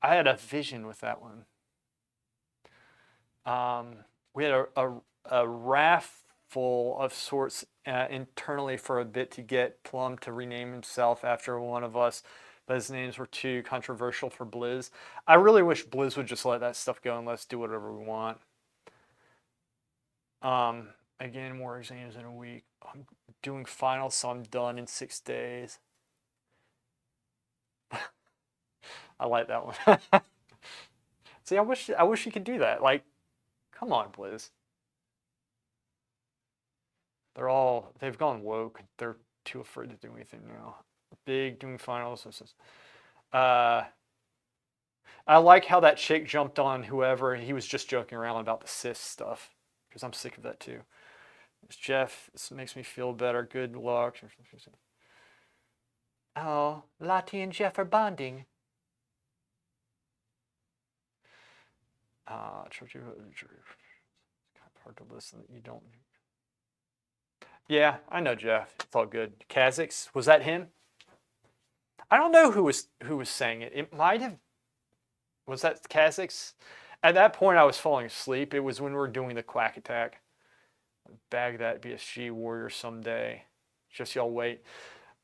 I had a vision with that one. We had a raffle of sorts internally for a bit to get Plum to rename himself after one of us, but his names were too controversial for Blizz. I really wish Blizz would just let that stuff go and let's do whatever we want. Again, more exams in a week. I'm doing finals, so I'm done in 6 days. I like that one. See, I wish you could do that. Like, come on, Blizz. They've gone woke. They're too afraid to do anything now. Big doing finals. Uh, I like how that chick jumped on whoever. He was just joking around about the cis stuff because I'm sick of that too. It's Jeff, this makes me feel better. Good luck. Oh, Lottie and Jeff are bonding. It's hard to listen that you don't. Yeah, I know Jeff. It's all good. Kha'Zix, was that him? I don't know who was saying it. It might have. Was that Kha'Zix? At that point, I was falling asleep. It was when we were doing the quack attack. Bag that BSG warrior someday. Just y'all wait.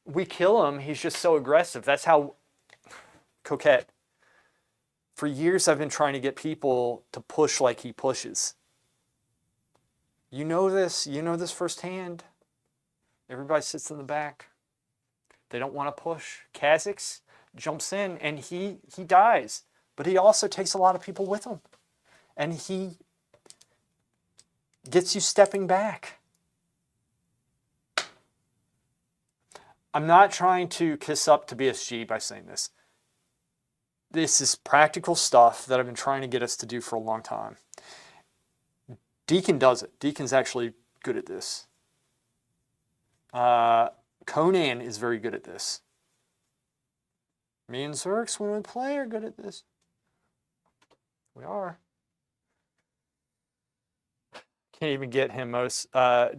We kill him. He's just so aggressive. That's how. Coquette. For years, I've been trying to get people to push like he pushes. You know this. You know this firsthand. Everybody sits in the back. They don't want to push. Kha'Zix jumps in and he dies. But he also takes a lot of people with him. And he gets you stepping back. I'm not trying to kiss up to BSG by saying this. This is practical stuff that I've been trying to get us to do for a long time. Deacon does it. Deacon's actually good at this. Conan is very good at this. Me and Zerx, when we play, are good at this. We are. Can't even get him most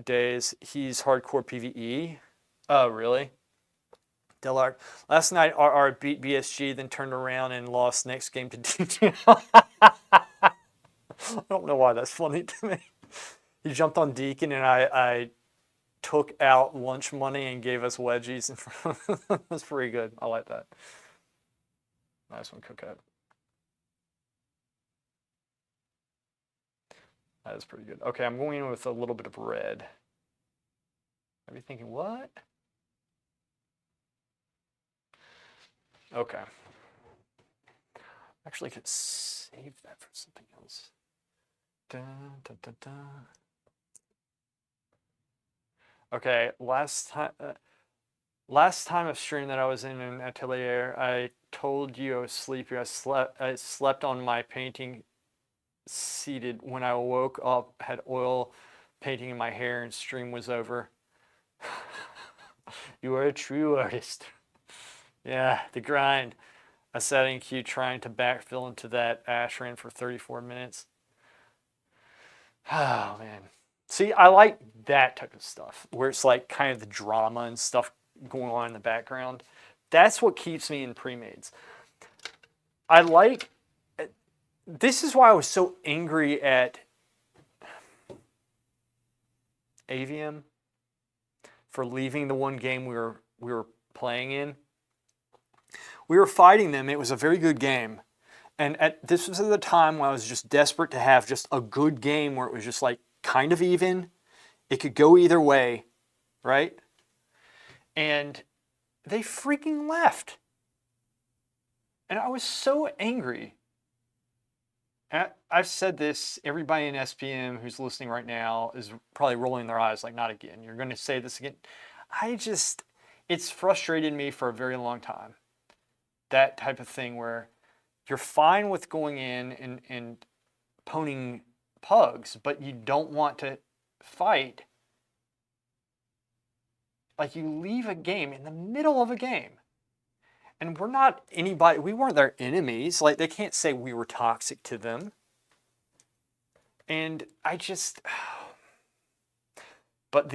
days. He's hardcore PvE. Oh, really? Delark. Last night, RR beat BSG, then turned around and lost next game to DG. I don't know why that's funny to me. He jumped on Deacon, and I took out lunch money and gave us wedgies. That's pretty good. I like that. Nice one, Coquette. That is pretty good. Okay, I'm going in with a little bit of red. I'd be thinking, what? Okay. Actually, I could save that for something else. Dun, dun, dun, dun. Okay, last time of stream that I was in an atelier, I told you I was sleepy. I slept on my painting seated. When I woke up, had oil painting in my hair, and stream was over. You are a true artist. Yeah, the grind. I sat in queue trying to backfill into that ash ran for 34 minutes. Oh, man. See, I like that type of stuff, where it's like kind of the drama and stuff going on in the background. That's what keeps me in pre-mades. This is why I was so angry at Avium for leaving the one game we were playing in. We were fighting them. It was a very good game. And this was at the time when I was just desperate to have just a good game where it was just like kind of even. It could go either way, right? And they freaking left. And I was so angry. And I've said this, everybody in SPM who's listening right now is probably rolling their eyes like, not again. You're going to say this again. It's frustrated me for a very long time. That type of thing where you're fine with going in and poning pugs, but you don't want to fight. Like, you leave a game in the middle of a game. And we weren't their enemies. Like, they can't say we were toxic to them. And but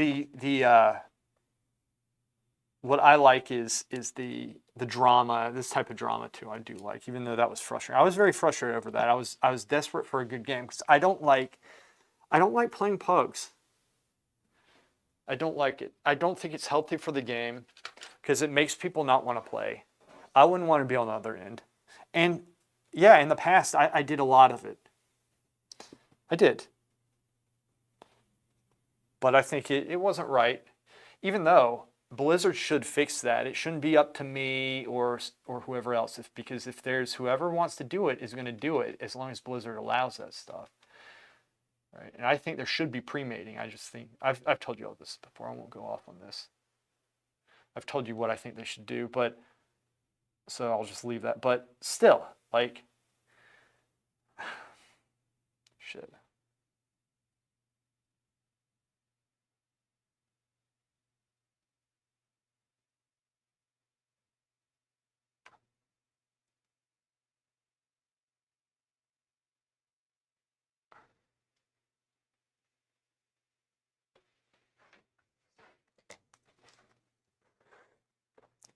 what I like is the drama, this type of drama too. I do like, even though that was frustrating. I was very frustrated over that. I was desperate for a good game because I don't like playing pugs. I don't like it. I don't think it's healthy for the game because it makes people not want to play. I wouldn't want to be on the other end. And yeah, in the past, I did a lot of it. I did. But I think it wasn't right. Even though Blizzard should fix that. It shouldn't be up to me or whoever else. Because if there's whoever wants to do it is going to do it as long as Blizzard allows that stuff. Right? And I think there should be pre-mating. I just think I've told you all this before. I won't go off on this. I've told you what I think they should do, but so I'll just leave that. But still, like, shit.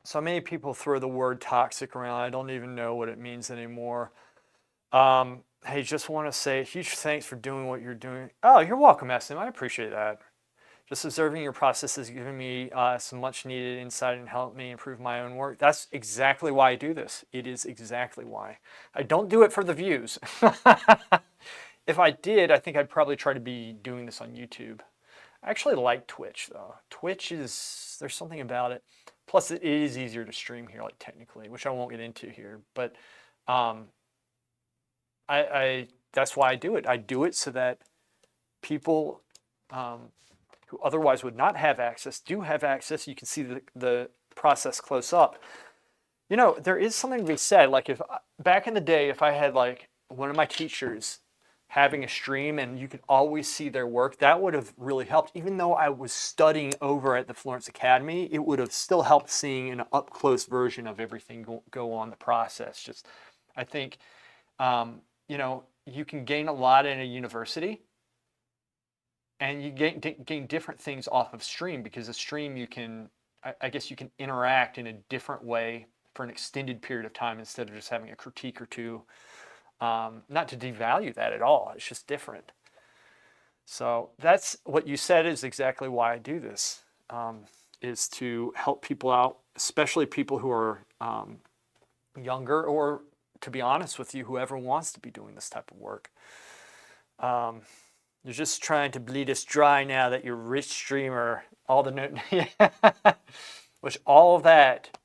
So many people throw the word toxic around. I don't even know what it means anymore. Hey, just want to say a huge thanks for doing what you're doing. Oh, you're welcome, SM. I appreciate that. Just observing your process has given me some much needed insight and helped me improve my own work. That's exactly why I do this. It is exactly why. I don't do it for the views. If I did, I think I'd probably try to be doing this on YouTube. I actually like Twitch though. Twitch is, there's something about it. Plus it is easier to stream here, like technically, which I won't get into here. But that's why I do it. I do it so that people who otherwise would not have access do have access. You can see the process close up. You know, there is something to be said. Like if back in the day, if I had like one of my teachers having a stream and you could always see their work, that would have really helped. Even though I was studying over at the Florence Academy, it would have still helped seeing an up-close version of everything go on the process. Just, I think, you know, you can gain a lot in a university, and you gain different things off of stream, because a stream you can, I guess you can interact in a different way for an extended period of time instead of just having a critique or two. Not to devalue that at all, it's just different. So that's what you said is exactly why I do this, is to help people out, especially people who are younger, or to be honest with you, whoever wants to be doing this type of work. You're just trying to bleed us dry now that you're a rich streamer. All the which all of that,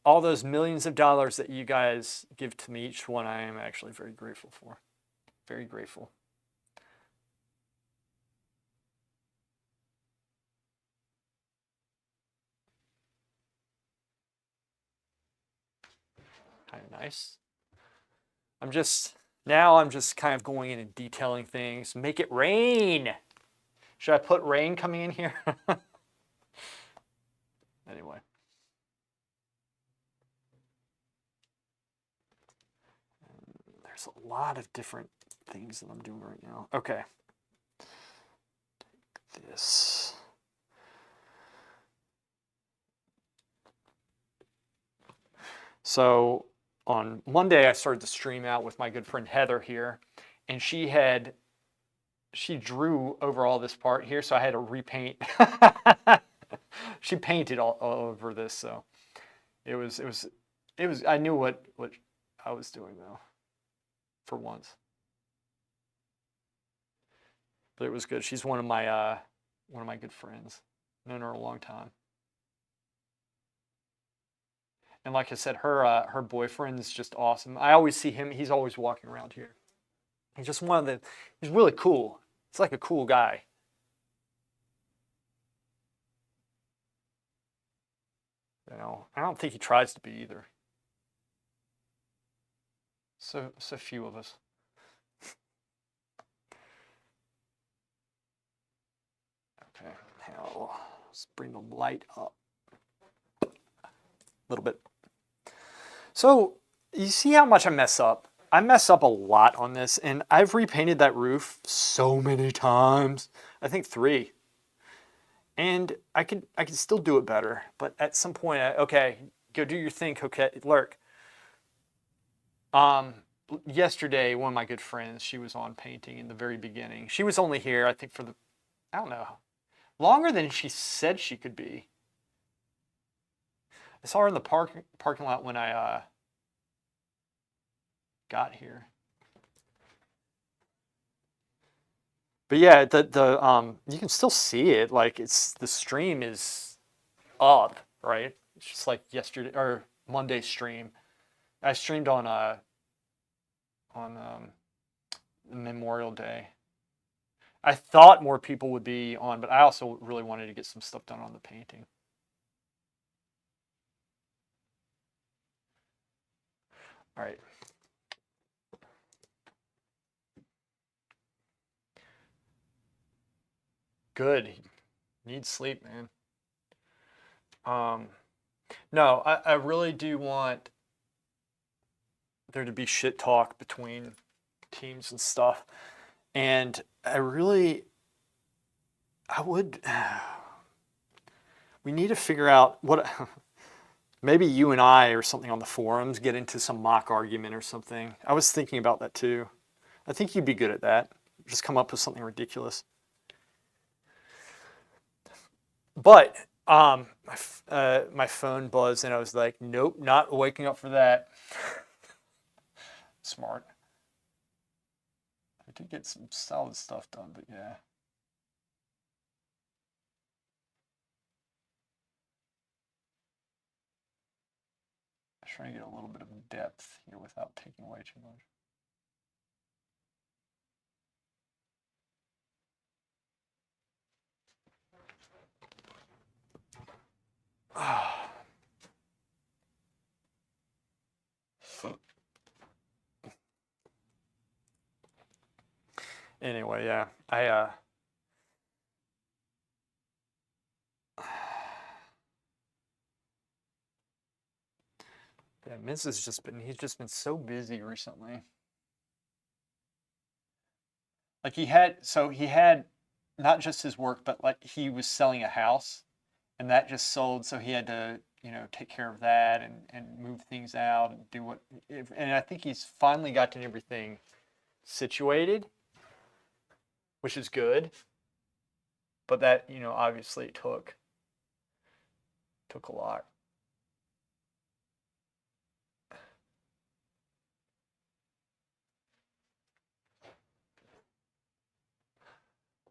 all those millions of dollars that you guys give to me, each one, I am actually very grateful for. Very grateful. Kind of nice. I'm just kind of going in and detailing things. Make it rain. Should I put rain coming in here? Anyway. There's a lot of different things that I'm doing right now. Okay. Take this. So on Monday, I started to stream out with my good friend Heather here, and she drew over all this part here, so I had to repaint. She painted all over this, so it was. I knew what I was doing though, for once. But it was good. She's one of my good friends. Known her a long time. And like I said, her boyfriend's just awesome. I always see him. He's always walking around here. He's just he's really cool. He's like a cool guy. You know, I don't think he tries to be either. So few of us. Okay, now let's bring the light up a little bit. So you see how much I mess up? I mess up a lot on this, and I've repainted that roof so many times. I think 3. And I could still do it better, but at some point, okay, go do your thing, Coquette. Lurk. Yesterday, one of my good friends, she was on painting in the very beginning. She was only here, I think, for I don't know, longer than she said she could be. I saw her in the parking lot when I got here. But yeah, the you can still see it. Like the stream is up, right? It's just like yesterday or Monday stream. I streamed on Memorial Day. I thought more people would be on, but I also really wanted to get some stuff done on the painting. All right. Good. Need sleep, man. No, I really do want there to be shit talk between teams and stuff. And I would, we need to figure out what, maybe you and I or something on the forums get into some mock argument or something. I was thinking about that too. I think you'd be good at that. Just come up with something ridiculous. But my phone buzzed and I was like, nope, not waking up for that. Smart. I did get some solid stuff done, but yeah. I'm trying to get a little bit of depth here without taking away too much. Anyway, yeah, yeah, Miz has he's just been so busy recently. Like he had not just his work, but like he was selling a house and that just sold. So he had to, take care of that and move things out and do and I think he's finally gotten everything situated, which is good. But that, obviously took a lot.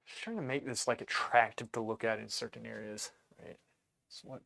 Just trying to make this like attractive to look at in certain areas, right? So what?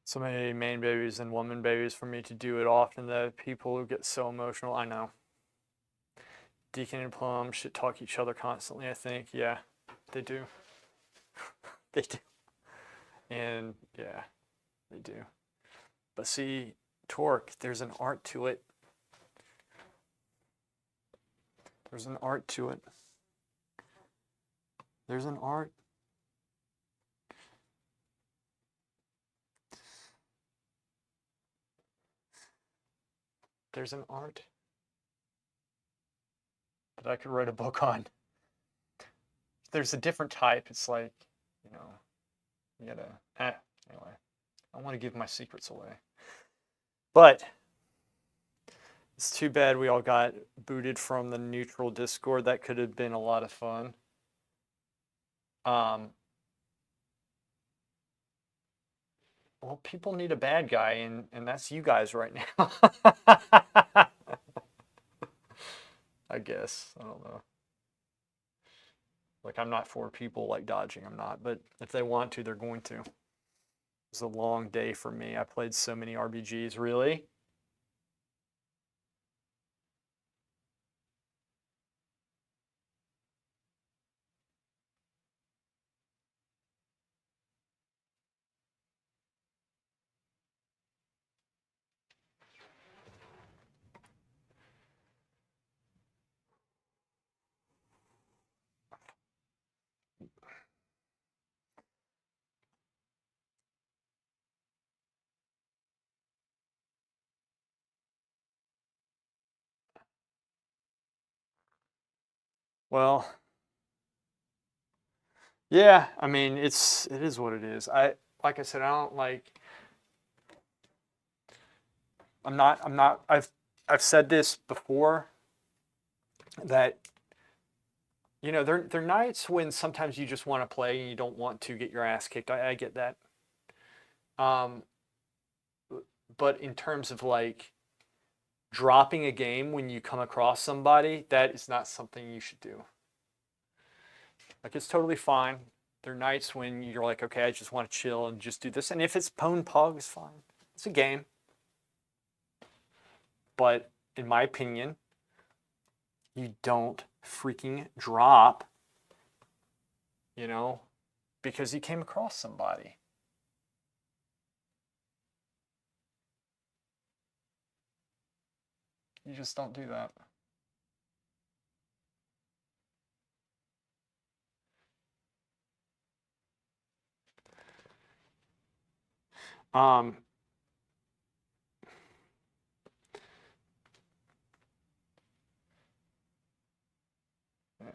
So many man babies and woman babies for me to do it often. The people who get so emotional, I know. Deacon and Plum should talk each other constantly, I think. Yeah, they do. They do. And yeah, they do. But see, Torque, there's an art to it. There's an art to it. There's an art. There's an art that I could write a book on. There's a different type. It's like, you gotta, anyway, I don't want to give my secrets away. But it's too bad we all got booted from the neutral Discord. That could have been a lot of fun. Well, people need a bad guy, and that's you guys right now. I guess. I don't know. Like, I'm not for people like dodging. I'm not. But if they want to, they're going to. It was a long day for me. I played so many RBGs. Really? Well, yeah. I mean, it is what it is. Like I said, I don't like I've said this before that, you know, they're nights when sometimes you just want to play and you don't want to get your ass kicked. I get that. Um, but in terms of like dropping a game when you come across somebody, that is not something you should do. Like, it's totally fine. There are nights when you're like, okay, I just want to chill and just do this. And if it's pwn pug, it's fine. It's a game. But in my opinion, you don't freaking drop, you know, because you came across somebody. You just don't do that. Um, yeah.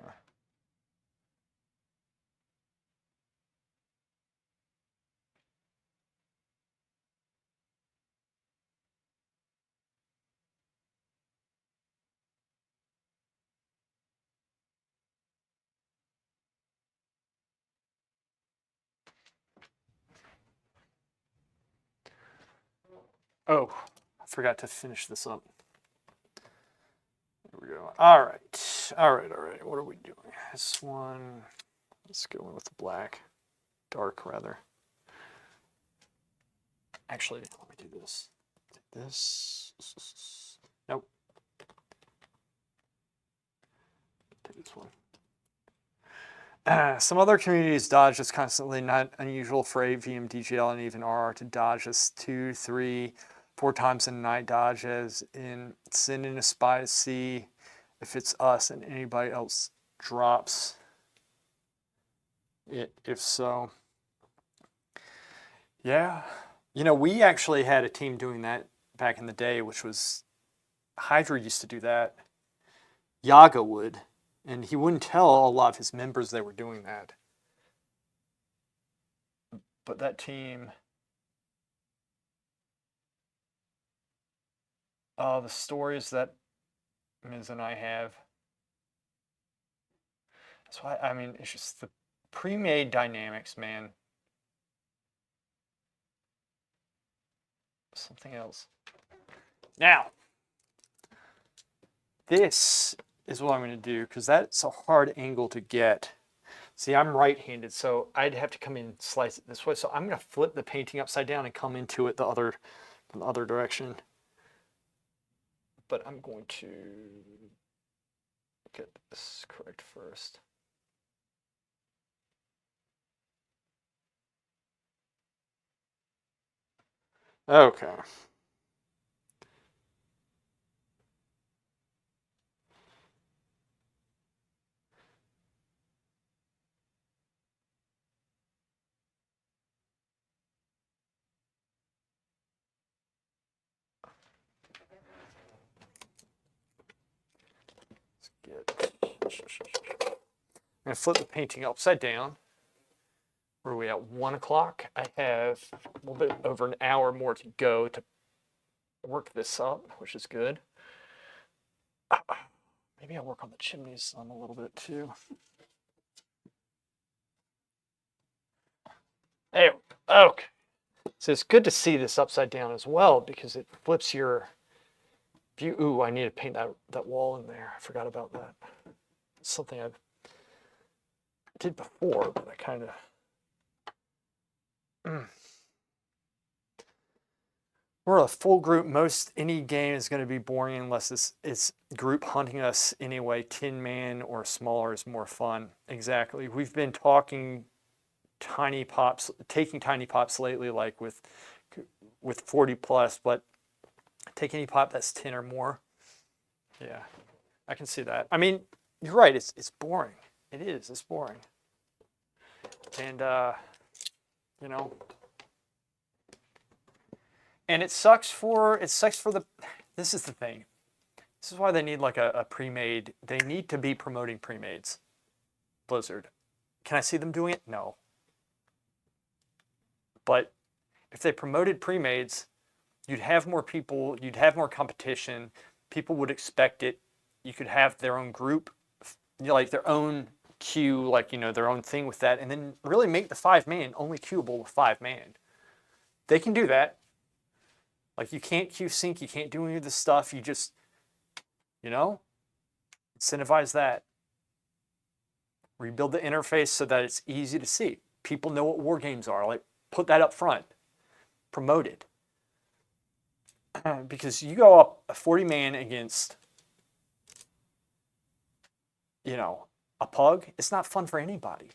Oh, I forgot to finish this up. There we go. All right. All right. All right. What are we doing? This one. Let's go in with the black. Dark, rather. Actually, let me do this. This. Nope. Take this one. Some other communities dodge this constantly, not unusual for AVM, DGL, and even RR to dodge this 2, 3, 4 times in a night dodges in send in a spy to see if it's us and anybody else drops it, if so. Yeah. You know, we actually had a team doing that back in the day, which was Hydra used to do that. Yaga would, and he wouldn't tell a lot of his members they were doing that. But that team, the stories that Miz and I have. That's why, I mean, it's just the pre-made dynamics, man. Something else. Now, this is what I'm going to do, because that's a hard angle to get. See, I'm right-handed, so I'd have to come in and slice it this way. So I'm going to flip the painting upside down and come into it the other direction. But I'm going to get this correct first. Okay. I'm going to flip the painting upside down. Where are we at? 1 o'clock. I have a little bit over an hour more to go to work this up, which is good. Maybe I'll work on the chimneys some a little bit too. There, okay. So it's good to see this upside down as well, because it flips your view. Ooh, I need to paint that wall in there. I forgot about that. It's something I did before, but I kind of... We're a full group. Most any game is going to be boring unless it's group hunting us anyway. 10-man or smaller is more fun. Exactly. We've been talking tiny pops, taking tiny pops lately, like with 40 plus, but take any pop that's 10 or more. Yeah, I can see that. I mean, you're right. It's boring. It is. It's boring. And you know. And it sucks for the, this is the thing. This is why they need like a pre-made, they need to be promoting pre-mades. Blizzard. Can I see them doing it? No. But if they promoted pre-mades, you'd have more people, you'd have more competition, people would expect it, you could have their own group, like their own queue, like, their own thing with that, and then really make the 5-man only queuable with 5-man. They can do that. Like, you can't queue sync, you can't do any of this stuff, you just, incentivize that. Rebuild the interface so that it's easy to see. People know what war games are. Like, put that up front. Promote it. Because you go up a 40-man against, a pug, it's not fun for anybody.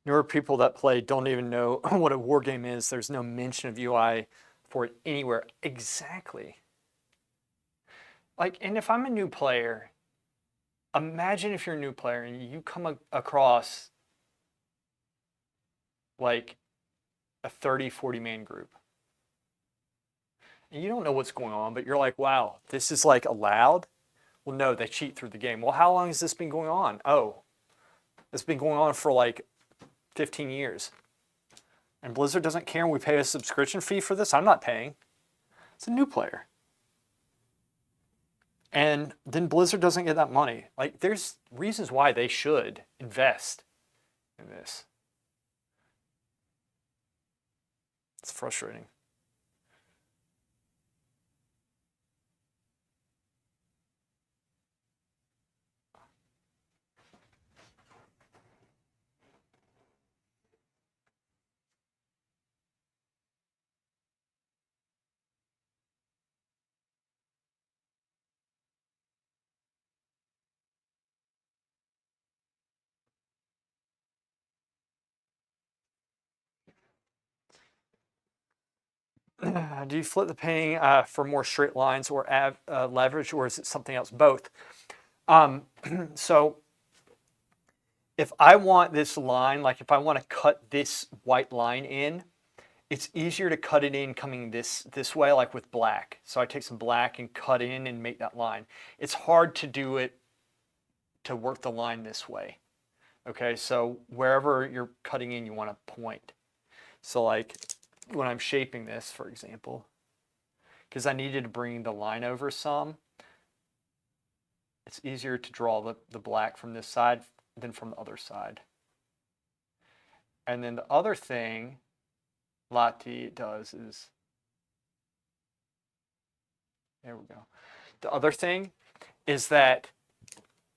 Newer people that play don't even know what a war game is. There's no mention of UI for it anywhere. Exactly. Like, and if I'm a new player, imagine if you're a new player and you come across like a 30, 40-man group. And you don't know what's going on, but you're like, wow, this is like allowed? Well, no, they cheat through the game. Well, how long has this been going on? Oh, it's been going on for like 15 years. And Blizzard doesn't care and we pay a subscription fee for this? I'm not paying. It's a new player. And then Blizzard doesn't get that money. Like, there's reasons why they should invest in this. It's frustrating. Do you flip the painting for more straight lines or leverage, or is it something else? Both. So if I want this line, like if I want to cut this white line in, it's easier to cut it in coming this way, like with black. So I take some black and cut in and make that line. It's hard to do it to work the line this way. Okay, so wherever you're cutting in, you want to point. So like when I'm shaping this, for example, because I needed to bring the line over some, it's easier to draw the black from this side than from the other side. And then the other thing Lati does is, there we go. The other thing is that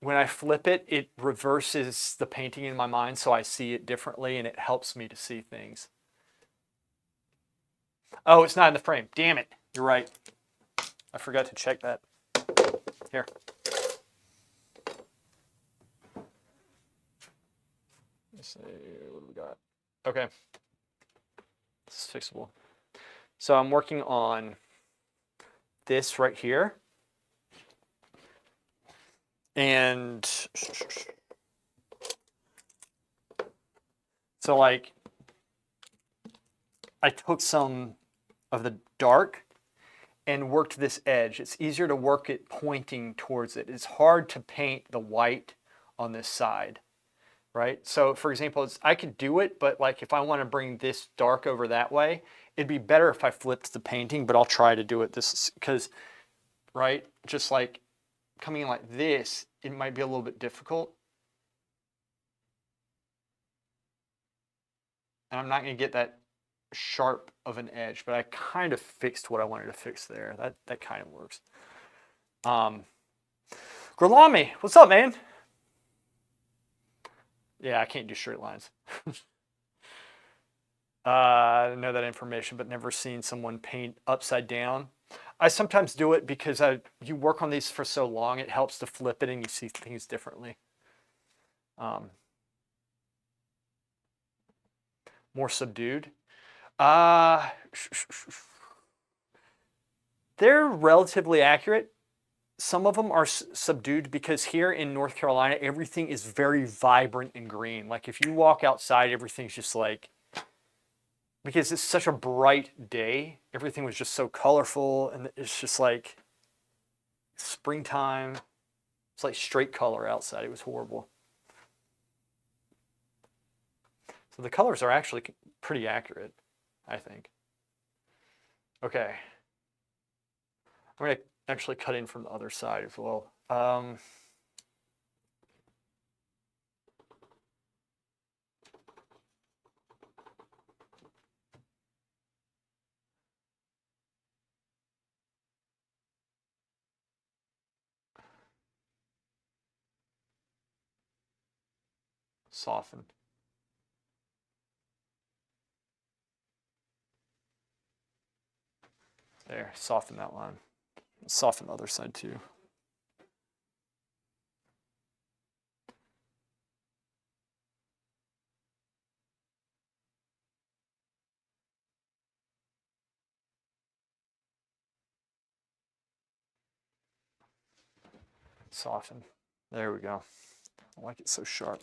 when I flip it, it reverses the painting in my mind so I see it differently and it helps me to see things. Oh, it's not in the frame. Damn it. You're right. I forgot to check that. Here. Let's see, what do we got? Okay. This is fixable. So I'm working on this right here. And so like I took some of the dark and worked this edge. It's easier to work it pointing towards it. It's hard to paint the white on this side, right? So for example, I could do it, but like if I want to bring this dark over that way, it'd be better if I flipped the painting, but I'll try to do it this, because, right, just like coming in like this, it might be a little bit difficult. And I'm not going to get that sharp of an edge, but I kind of fixed what I wanted to fix there. That kind of works. Grolami, what's up, man? Yeah, I can't do straight lines. I know that information, but never seen someone paint upside down. I sometimes do it because you work on these for so long, it helps to flip it and you see things differently. More subdued. Uh, they're relatively accurate. Some of them are subdued because here in North Carolina, everything is very vibrant and green. Like if you walk outside, everything's just like, because it's such a bright day, everything was just so colorful and it's just like springtime. It's like straight color outside. It was horrible. So the colors are actually pretty accurate, I think. Okay. I'm going to actually cut in from the other side as well. Soften. There, soften that line. Soften the other side too. Soften. There we go. I like it so sharp.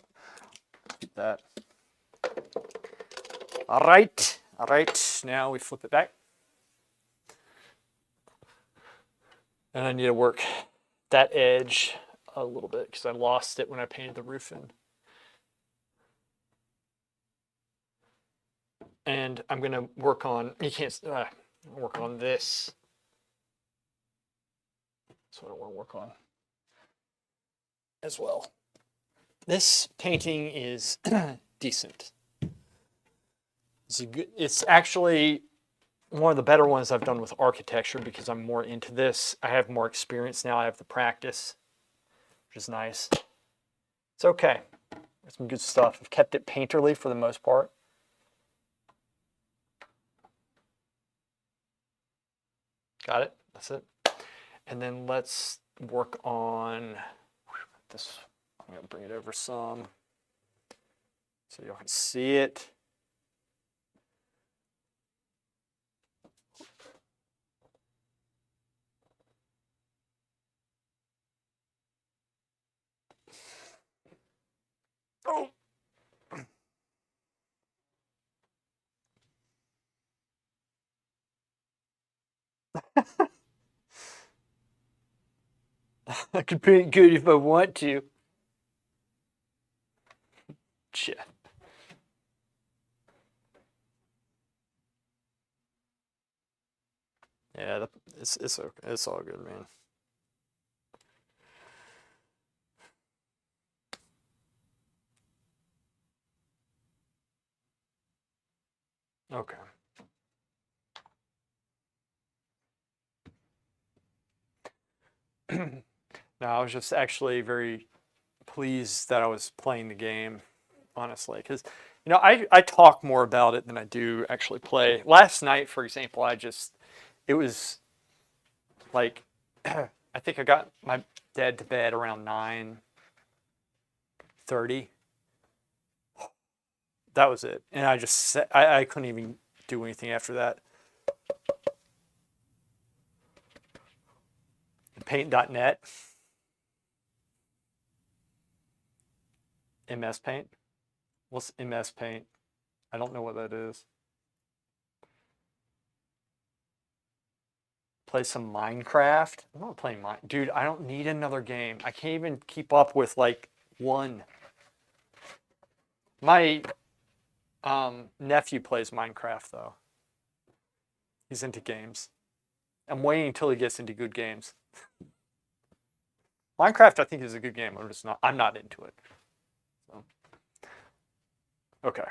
Keep that. All right. All right. Now we flip it back. And I need to work that edge a little bit because I lost it when I painted the roof in. And I'm going to work on, you can't, work on this. That's what I want to work on as well. This painting is decent. It's actually one of the better ones I've done with architecture because I'm more into this. I have more experience now. I have the practice, which is nice. It's okay. There's some good stuff. I've kept it painterly for the most part. Got it? That's it. And then let's work on this. I'm going to bring it over some so y'all can see it. Oh. I could paint good if I want to. Shit. Yeah, it's okay. It's all good, man. Okay. No, I was just actually very pleased that I was playing the game, honestly, because I talk more about it than I do actually play. Last night, for example, it was like I think I got my dad to bed around 9:30. That was it, and I couldn't even do anything after that. Paint.net, MS Paint. What's MS Paint? I don't know what that is. Play some Minecraft. I'm not playing Mine. Dude, I don't need another game. I can't even keep up with like one. My nephew plays Minecraft though. He's into games. I'm waiting until he gets into good games. Minecraft, I think, is a good game. I'm not into it. So. Okay.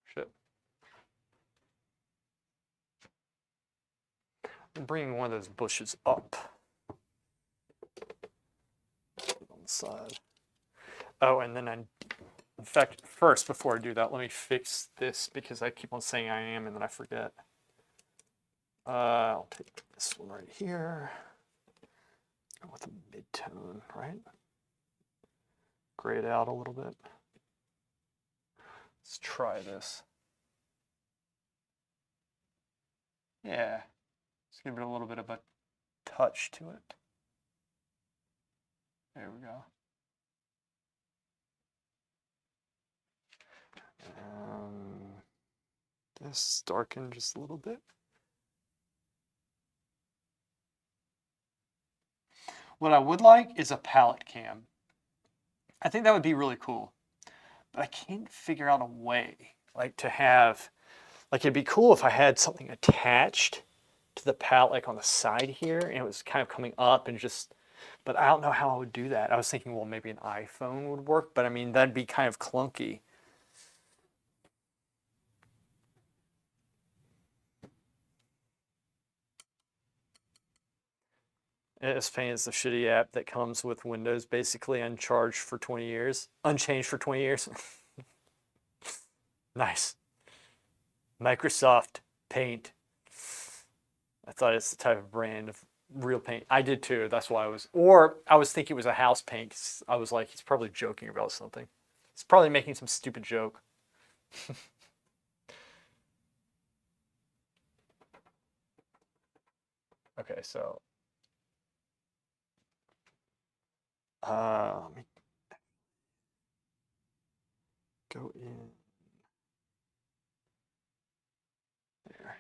Shit. I'm bringing one of those bushes up. outside. Oh, and then in fact, first, before I do that, let me fix this because I keep on saying I am and then I forget. I'll take this one right here. Go with a mid-tone, right? Gray it out a little bit. Let's try this. Yeah, let's give it a little bit of a touch to it. There we go. This darken just a little bit. What I would like is a palette cam. I think that would be really cool. But I can't figure out a way like to have, like it'd be cool if I had something attached to the palette like on the side here and it was kind of coming up and just, but I don't know how I would do that. I was thinking, well, maybe an iPhone would work, but I mean, that'd be kind of clunky. As funny as the shitty app that comes with Windows basically unchanged for 20 years. Nice. Microsoft Paint. I thought it's the type of brand of real paint. I did too. That's why I was thinking it was a house paint. I was like, he's probably joking about something. He's probably making some stupid joke. Okay, so let me go in there.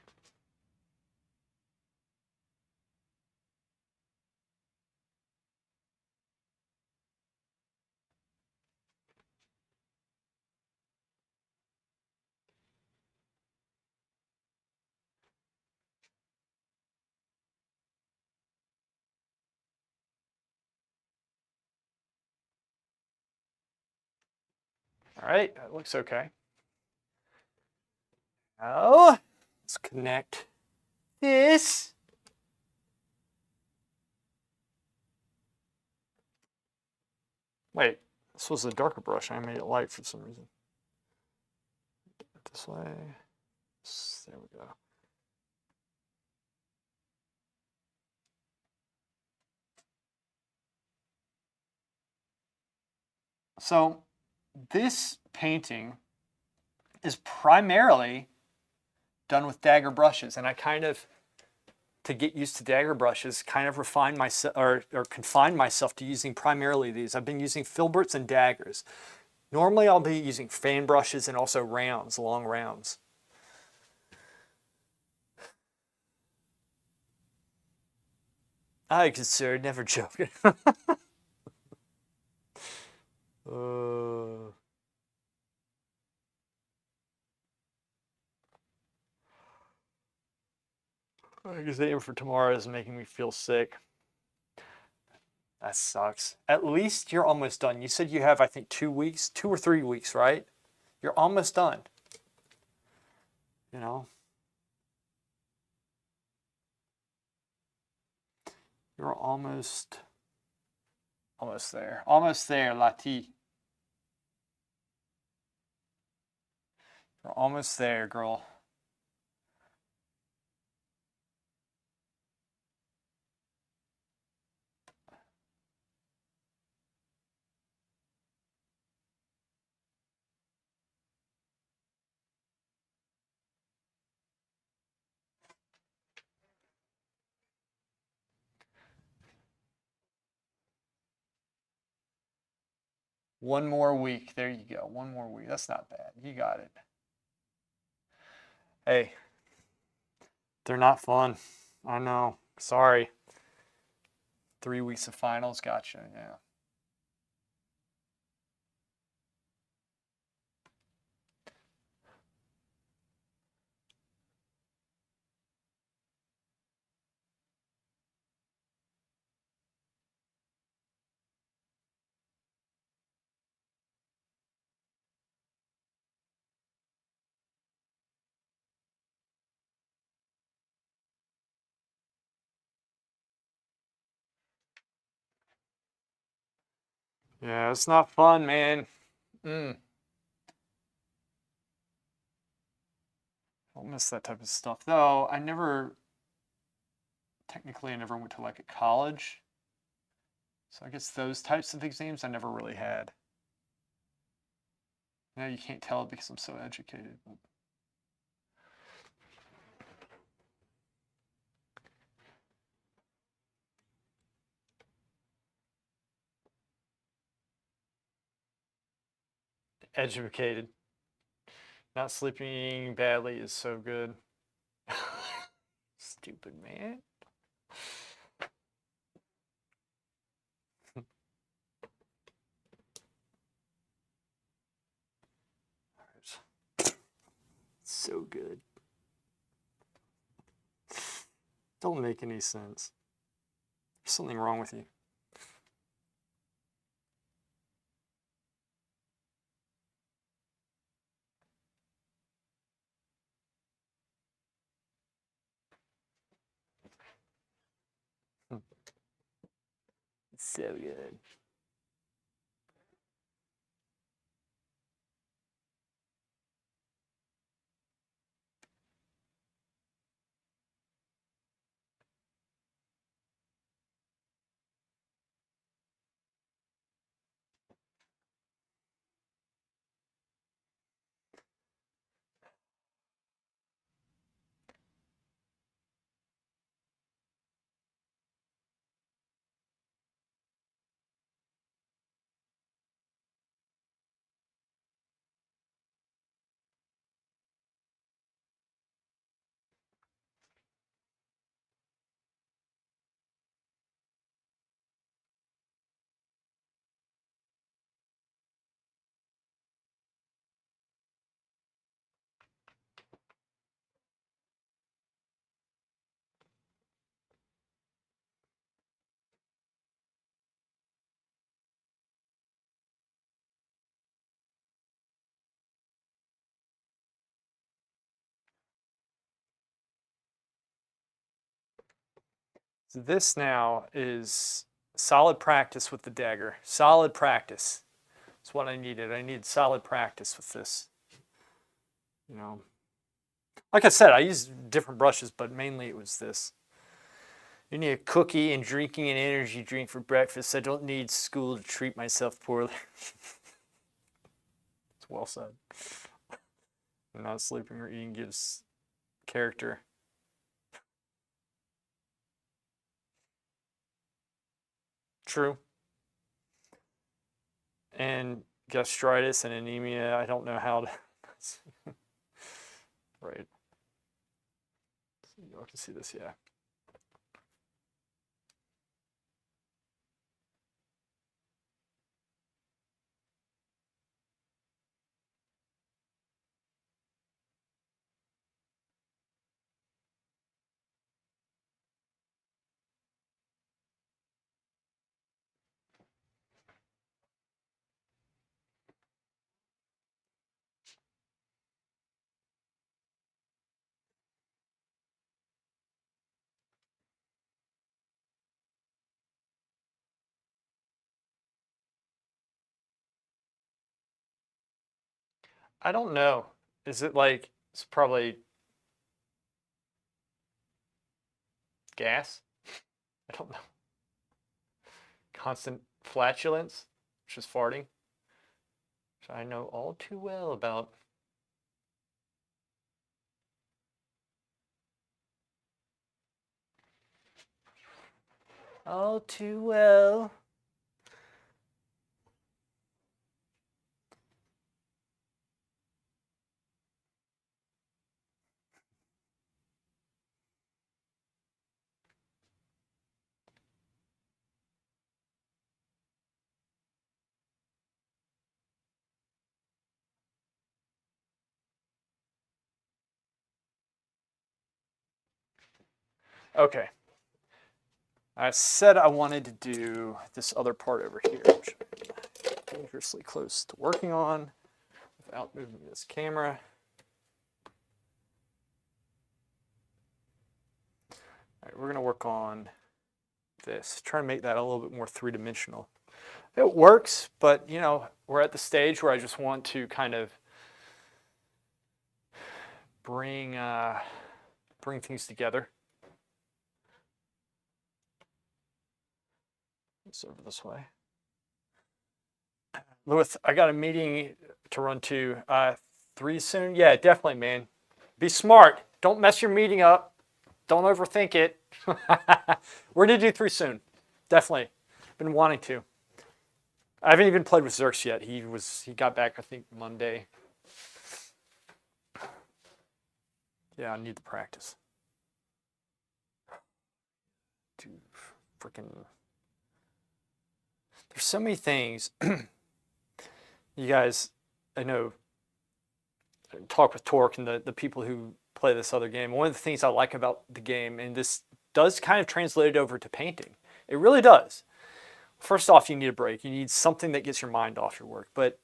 All right, that looks okay. Now, let's connect this. Wait, this was a darker brush. I made it light for some reason. This way. There we go. So this painting is primarily done with dagger brushes, and I kind of, to get used to dagger brushes, kind of refine myself or confine myself to using primarily these. I've been using filberts and daggers. Normally I'll be using fan brushes and also rounds, long rounds. I consider never joking. Exam for tomorrow is making me feel sick. That sucks. At least you're almost done. You said you have, I think, 2 weeks, 2 or 3 weeks, right? You're almost done. You know? You're almost there. Almost there, Lati. You're almost there, girl. One more week. There you go. One more week. That's not bad. You got it. Hey, they're not fun. I know. Sorry. 3 weeks of finals. Gotcha. Yeah. Yeah, it's not fun, man. Mm. Don't miss that type of stuff. Though I never went to like a college. So I guess those types of exams I never really had. Now you can't tell it because I'm so educated. But... Educated. Not sleeping badly is so good. Stupid man. So good. Don't make any sense. There's something wrong with you. It's so good. So this now is solid practice with the dagger. Solid practice. That's what I needed. I needed solid practice with this. You know, like I said, I used different brushes, but mainly it was this. You need a cookie and drinking an energy drink for breakfast. I don't need school to treat myself poorly. It's well said. Not sleeping or eating gives character. True. And gastritis and anemia, I don't know how to. Right. You all can see this, yeah. I don't know. Is it like it's probably gas? I don't know. Constant flatulence, which is farting, which I know all too well about. All too well. Okay. I said I wanted to do this other part over here, which I'm dangerously close to working on without moving this camera. All right, we're going to work on this. Try to make that a little bit more three-dimensional. It works, but we're at the stage where I just want to kind of bring things together. It's over this way. Lewis, I got a meeting to run to. 3 soon? Yeah, definitely, man. Be smart. Don't mess your meeting up. Don't overthink it. We're gonna do 3 soon. Definitely. Been wanting to. I haven't even played with Zerks yet. He got back, I think, Monday. Yeah, I need the practice. Dude, freaking. There's so many things. You guys, I know, talk with Torque and the people who play this other game. One of the things I like about the game, and this does kind of translate it over to painting. It really does. First off, you need a break. You need something that gets your mind off your work. But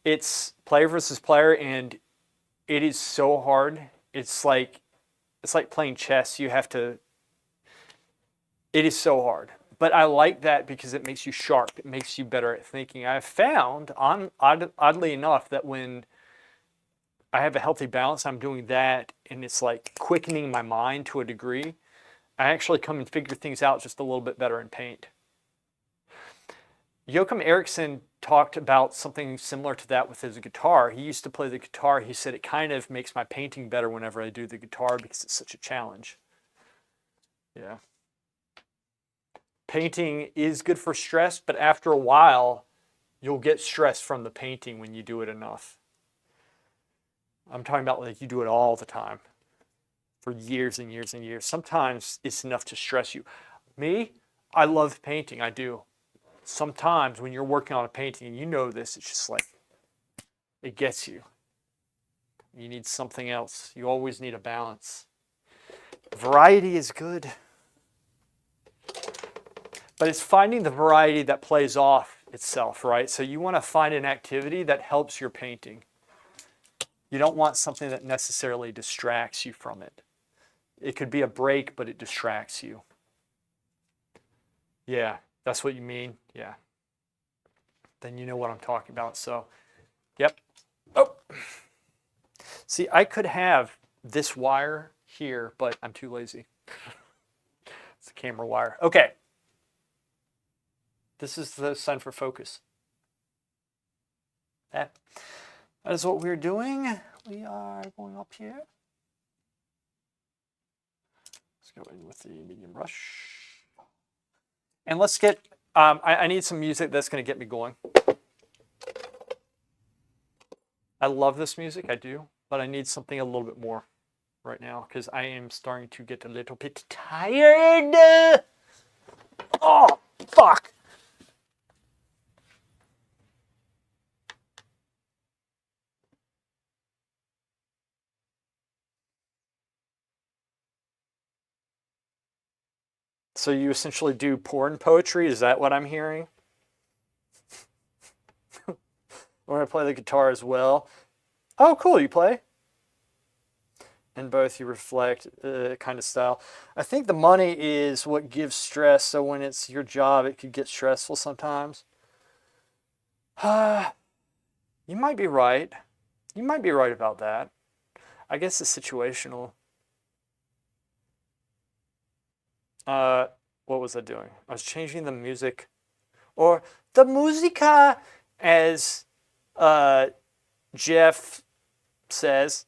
it's player versus player, and it is so hard. It's like playing chess. You have to. It is so hard. But I like that because it makes you sharp. It makes you better at thinking. I've found, oddly enough, that when I have a healthy balance, I'm doing that, and it's like quickening my mind to a degree. I actually come and figure things out just a little bit better in paint. Joachim Eriksson talked about something similar to that with his guitar. He used to play the guitar. He said it kind of makes my painting better whenever I do the guitar because it's such a challenge. Yeah. Painting is good for stress, but after a while, you'll get stress from the painting when you do it enough. I'm talking about like you do it all the time for years and years and years. Sometimes it's enough to stress you. Me, I love painting. I do. Sometimes when you're working on a painting, and you know this, it's just like it gets you. You need something else. You always need a balance. Variety is good. But it's finding the variety that plays off itself, right? So you want to find an activity that helps your painting. You don't want something that necessarily distracts you from it. It could be a break, but it distracts you. Yeah, that's what you mean? Yeah. Then you know what I'm talking about. So, yep. Oh. See, I could have this wire here, but I'm too lazy. It's a camera wire. Okay. This is the sign for focus. That is what we're doing. We are going up here. Let's go in with the medium brush. And let's get, I need some music that's going to get me going. I love this music, I do, but I need something a little bit more right now because I am starting to get a little bit tired. Oh, fuck. So you essentially do porn poetry? Is that what I'm hearing? When I play the guitar as well. Oh, cool, you play? In both, you reflect kind of style. I think the money is what gives stress, so when it's your job, it could get stressful sometimes. You might be right. You might be right about that. I guess it's situational. What was I doing? I was changing the music. Or the musica, as Jeff says.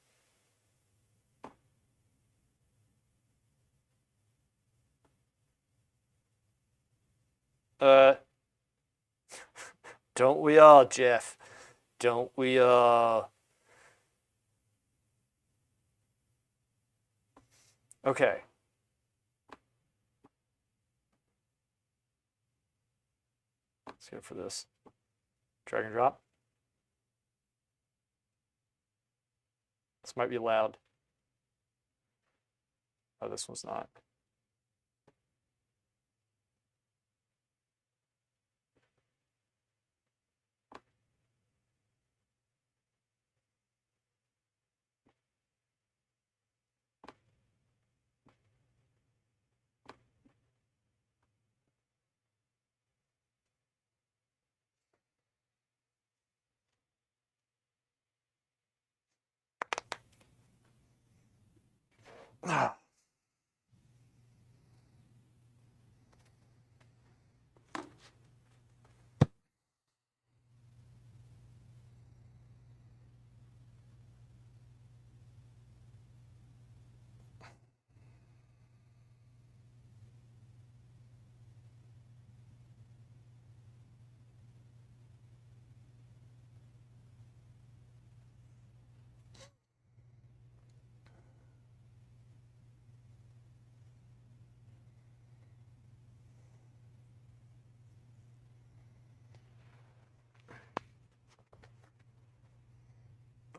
Don't we all, Jeff? Don't we all? Okay. Let's go for this. Drag and drop. This might be loud. Oh, this one's not.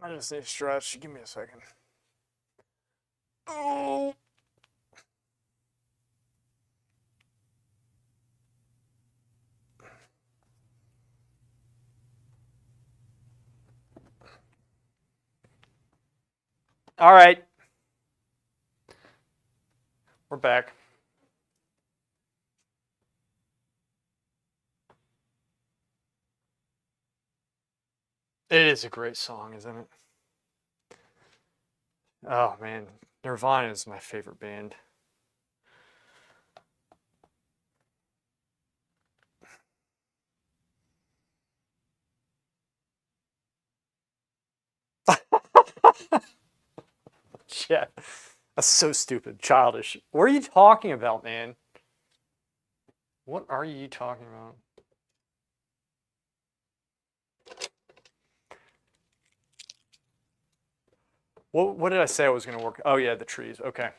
I just need to stretch. Give me a second. Oh. All right. We're back. It is a great song, isn't it? Oh man, Nirvana is my favorite band. Yeah, that's so stupid, childish. What are you talking about, man? What are you talking about? What did I say I was going to work? Oh yeah, the trees. Okay.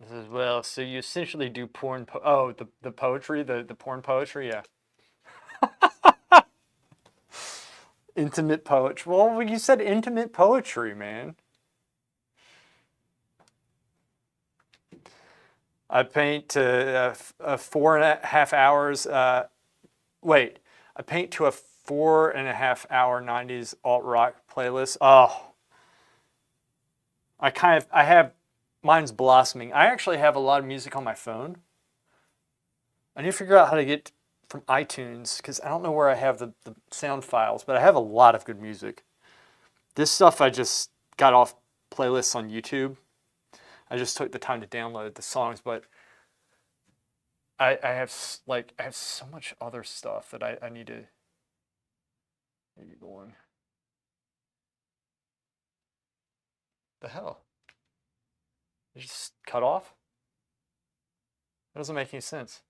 This is well. So you essentially do porn. Oh, the poetry, the porn poetry. Yeah. Intimate poetry. Well, you said intimate poetry, man. I paint to 4.5 hours. Wait, I paint to a 4.5 hour '90s alt rock playlist. Oh, I have mine's blossoming. I actually have a lot of music on my phone. I need to figure out how to get from iTunes because I don't know where I have the sound files, but I have a lot of good music. This stuff I just got off playlists on YouTube. I just took the time to download the songs, but I have I have so much other stuff that I need to get going. The hell? It just cut off? That doesn't make any sense.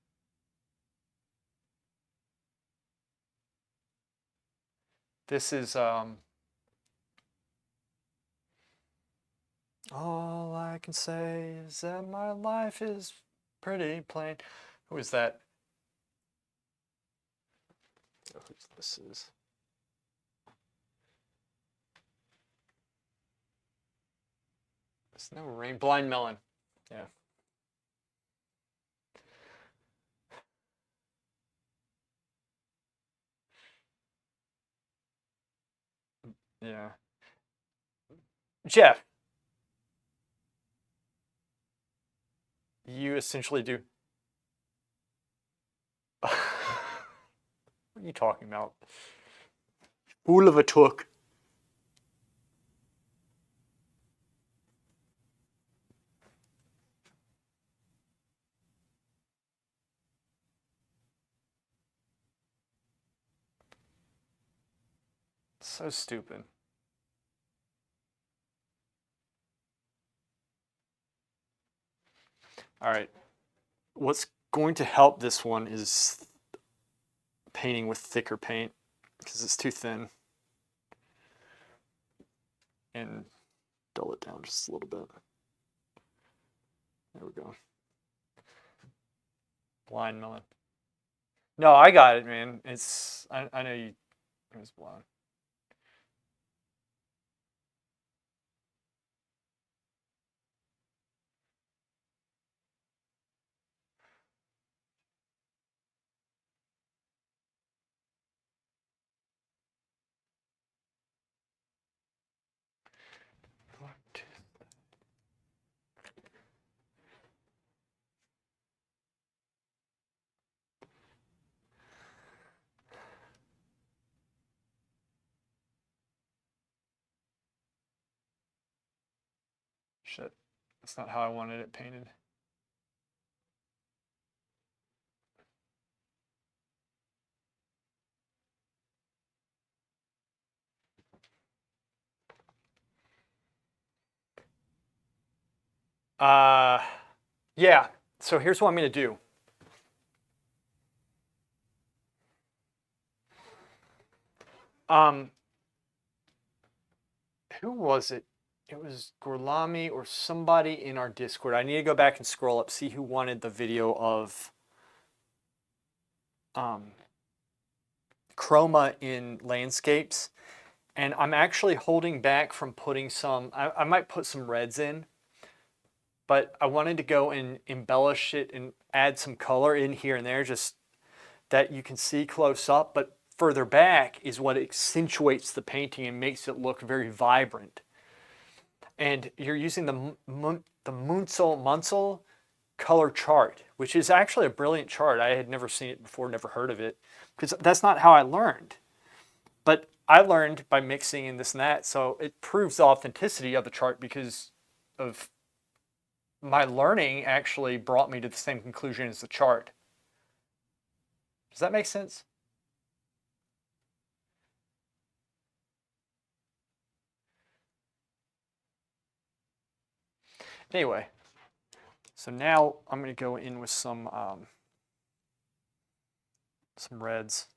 This is all I can say is that my life is pretty plain. Who is that? Oh, who this is? There's no rain. Blind Melon. Yeah. Yeah. Jeff, you essentially do. What are you talking about? Fool of a took. So stupid. All right. What's going to help this one is painting with thicker paint because it's too thin. And dull it down just a little bit. There we go. Blind Melon. No, I got it, man. I know you. It was blind. What? Shit, that's not how I wanted it painted. Yeah, so here's what I'm going to do. Who was it? It was Gorlami or somebody in our Discord. I need to go back and scroll up, see who wanted the video of chroma in landscapes. And I'm actually holding back from putting some, I might put some reds in, but I wanted to go and embellish it and add some color in here and there, just that you can see close up, but further back is what accentuates the painting and makes it look very vibrant. And you're using the Munsell color chart, which is actually a brilliant chart. I had never seen it before, never heard of it, because that's not how I learned. But I learned by mixing and this and that, so it proves the authenticity of the chart because of my learning actually brought me to the same conclusion as the chart. Does that make sense? Anyway, so now I'm going to go in with some reds.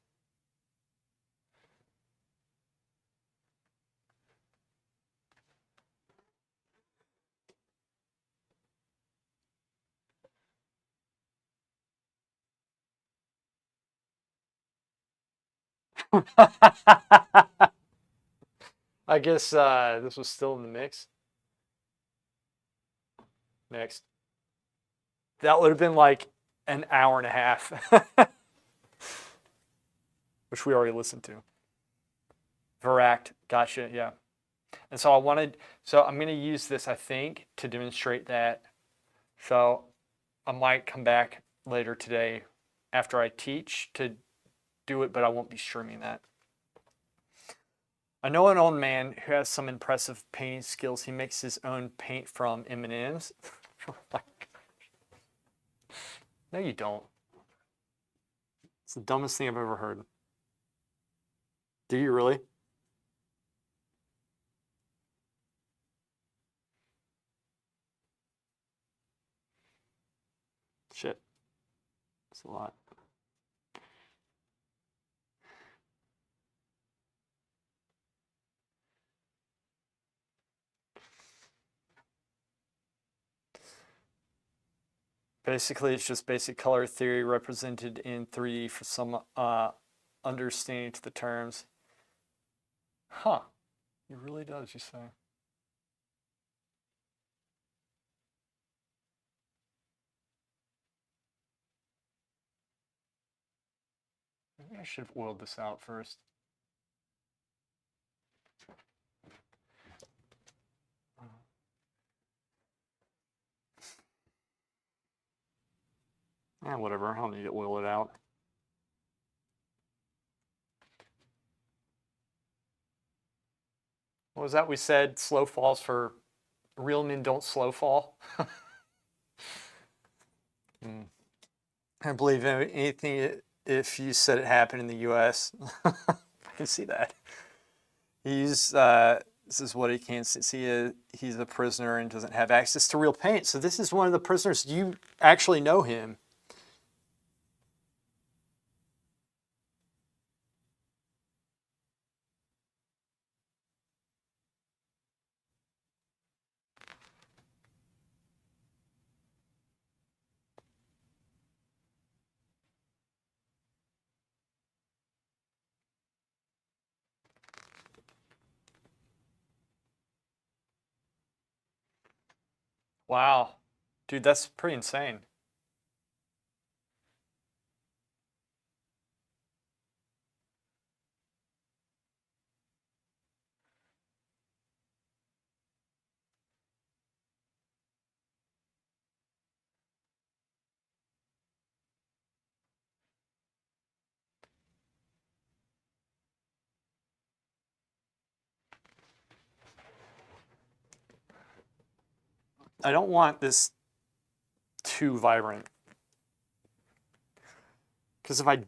I guess this was still in the mix. Next. That would have been like an hour and a half, which we already listened to. Veract, gotcha, yeah. And so I'm going to use this, I think, to demonstrate that. So I might come back later today after I teach to do it, but I won't be streaming that. I know an old man who has some impressive painting skills. He makes his own paint from M&Ms. No, you don't. It's the dumbest thing I've ever heard. Do you really? Shit. It's a lot. Basically, it's just basic color theory represented in 3D for some understanding to the terms. Huh. It really does, you say. Maybe I should have oiled this out first. Whatever. I don't need to oil it out. What was that we said? Slow falls for real men don't slow fall. I believe anything if you said it happened in the U.S. I can see that. He's this is what he can't see. He's a prisoner and doesn't have access to real paint. So this is one of the prisoners. You actually know him. Wow. Dude, that's pretty insane. I don't want this too vibrant. Because if I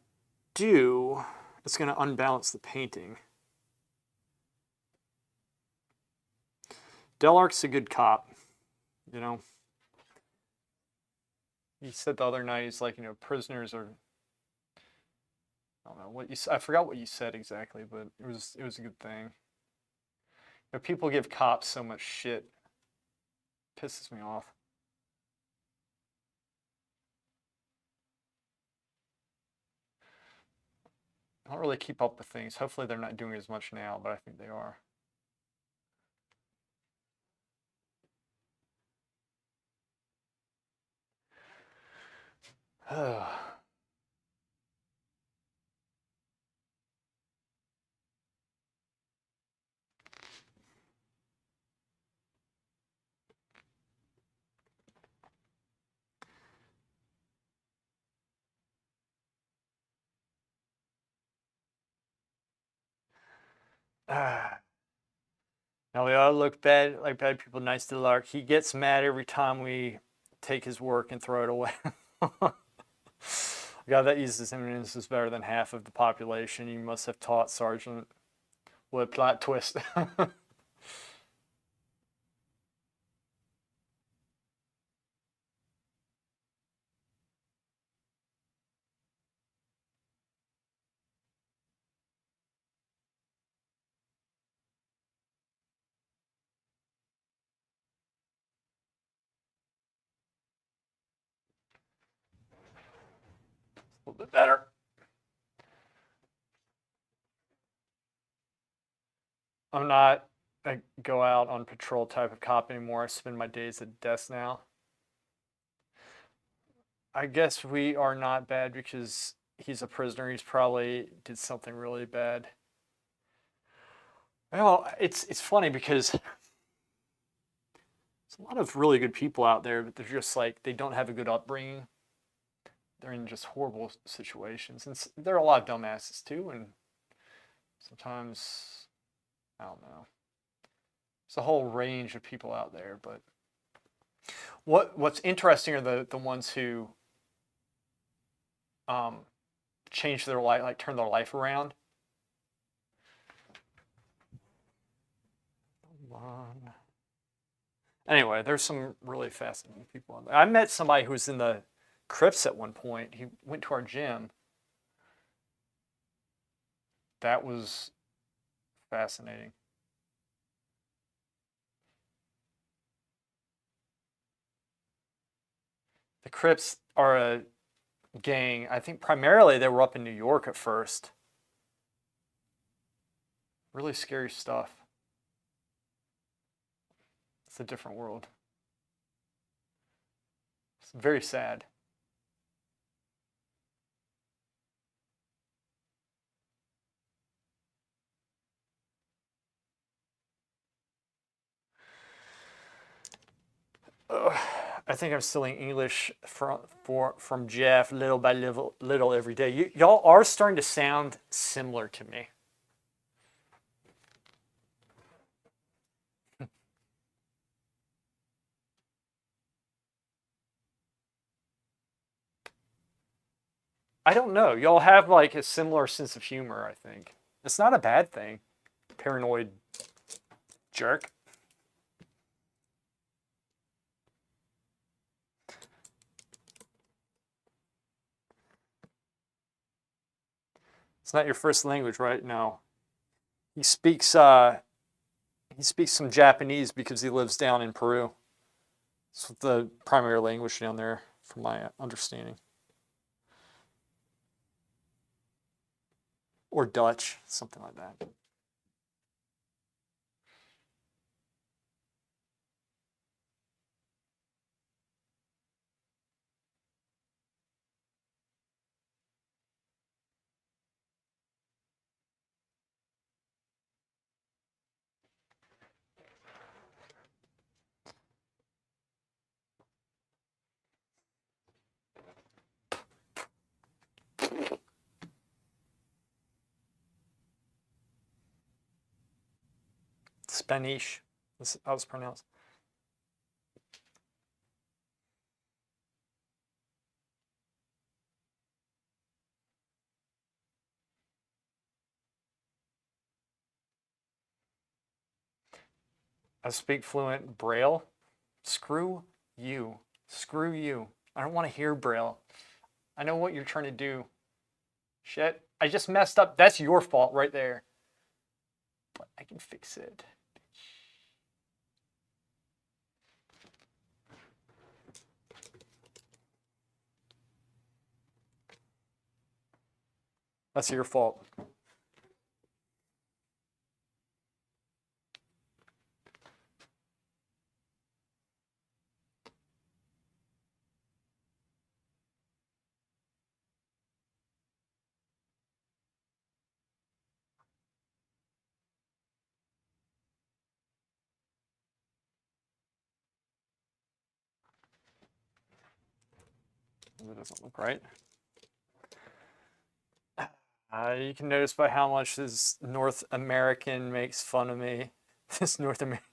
do, it's going to unbalance the painting. Delarc's a good cop, you know. He said the other night, he's like, prisoners are. I don't know what you. I forgot what you said exactly, but it was a good thing. People give cops so much shit. Pisses me off. I don't really keep up with things. Hopefully they're not doing as much now, but I think they are. Now we all look bad, like bad people. Nice to Lark. He gets mad every time we take his work and throw it away. A guy that uses eminence is better than half of the population. You must have taught Sergeant. What a plot twist. A little bit better. I'm not a go out on patrol type of cop anymore. I spend my days at desk now. I guess we are not bad because he's a prisoner. He's probably did something really bad. Well, it's funny because there's a lot of really good people out there, but they're just like they don't have a good upbringing. They're in just horrible situations, and there are a lot of dumbasses too. And sometimes I don't know. There's a whole range of people out there, but what's interesting are the ones who change their life, like turn their life around. Anyway, there's some really fascinating people on there. I met somebody who was in the Crips at one point. He went to our gym. That was fascinating. The Crips are a gang. I think primarily they were up in New York at first. Really scary stuff. It's a different world. It's very sad. I think I'm stealing English from Jeff little by little every day. Y'all are starting to sound similar to me. I don't know. Y'all have like a similar sense of humor, I think. It's not a bad thing. Paranoid jerk. It's not your first language, right? No. He speaks some Japanese because he lives down in Peru. It's the primary language down there, from my understanding. Or Dutch, something like that. Spanish. That's how it's pronounced. I speak fluent Braille. Screw you. Screw you. I don't want to hear Braille. I know what you're trying to do. Shit. I just messed up. That's your fault right there. But I can fix it. That's your fault. That doesn't look right. You can notice by how much this North American makes fun of me. This North American.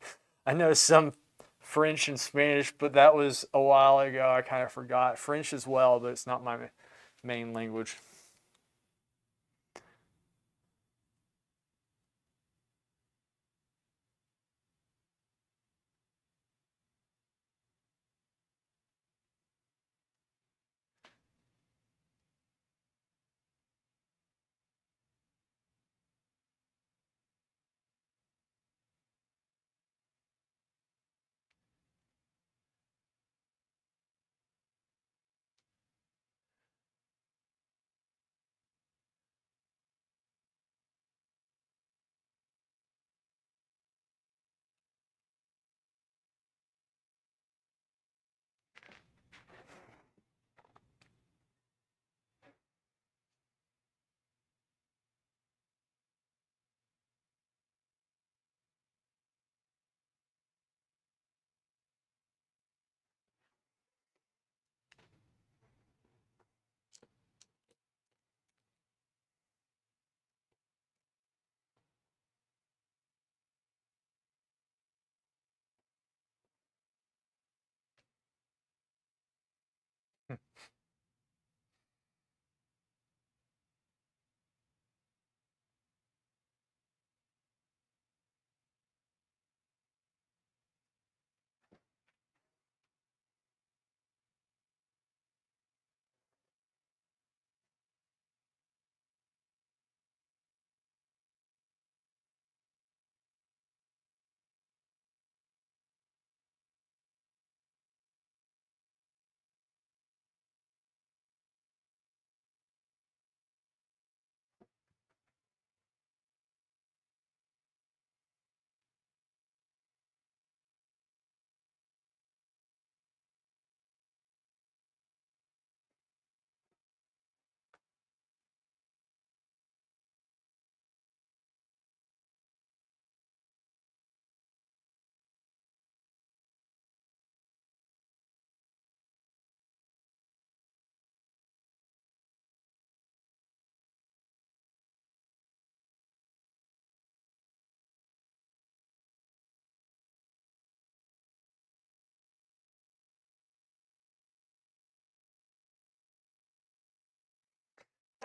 I know some French and Spanish, but that was a while ago. I kind of forgot. French as well, but it's not my main language.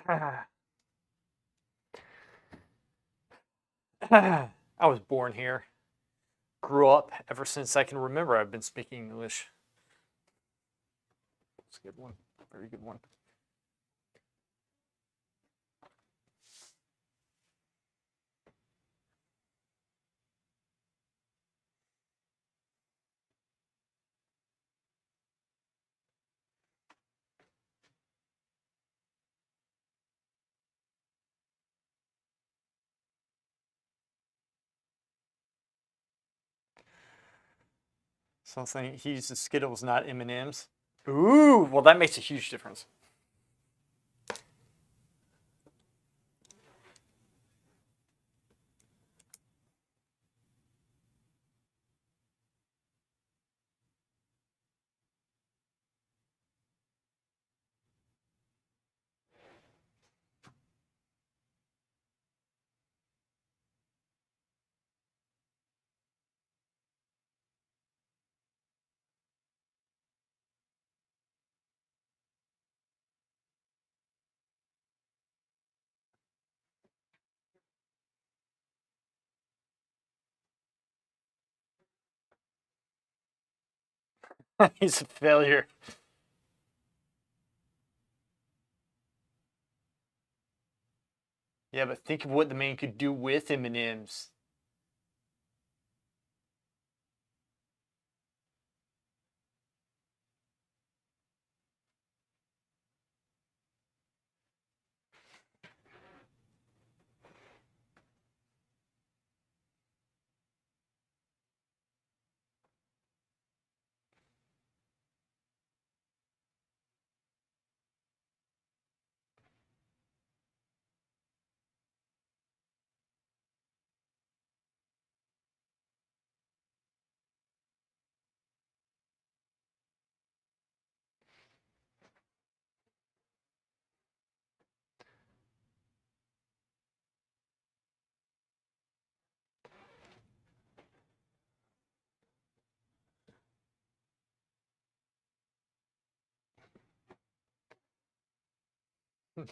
I was born here. Grew up. Ever since I can remember, I've been speaking English. It's a good one. Very good one. Something he uses Skittles, not M&Ms. Ooh, well that makes a huge difference. He's a failure. Yeah, but think of what the man could do with M&Ms.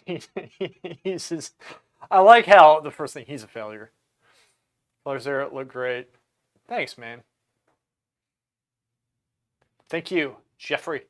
He's just, I like how the first thing, he's a failure. Colors there look great. Thanks, man. Thank you, Jeffrey.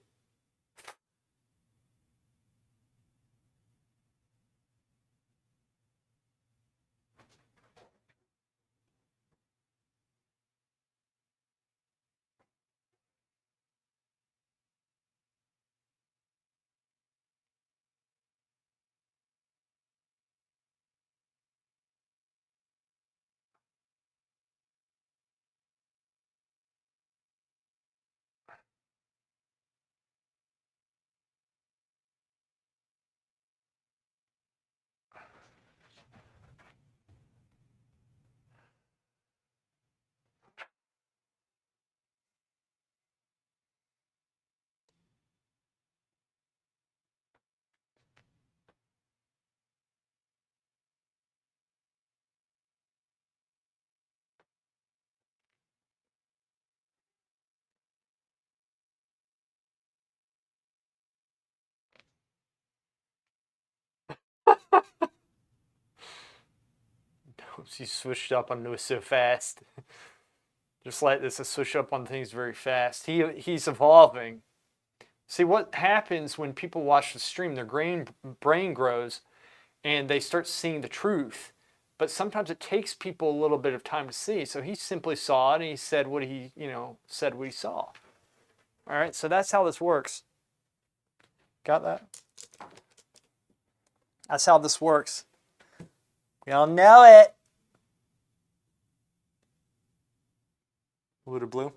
He switched up on it so fast. Just like this, I switch up on things very fast. He's evolving. See what happens when people watch the stream, their brain grows and they start seeing the truth. But sometimes it takes people a little bit of time to see. So he simply saw it and he said what he, said what he saw. All right, so that's how this works. Got that? That's how this works. We all know it. Blue to blue.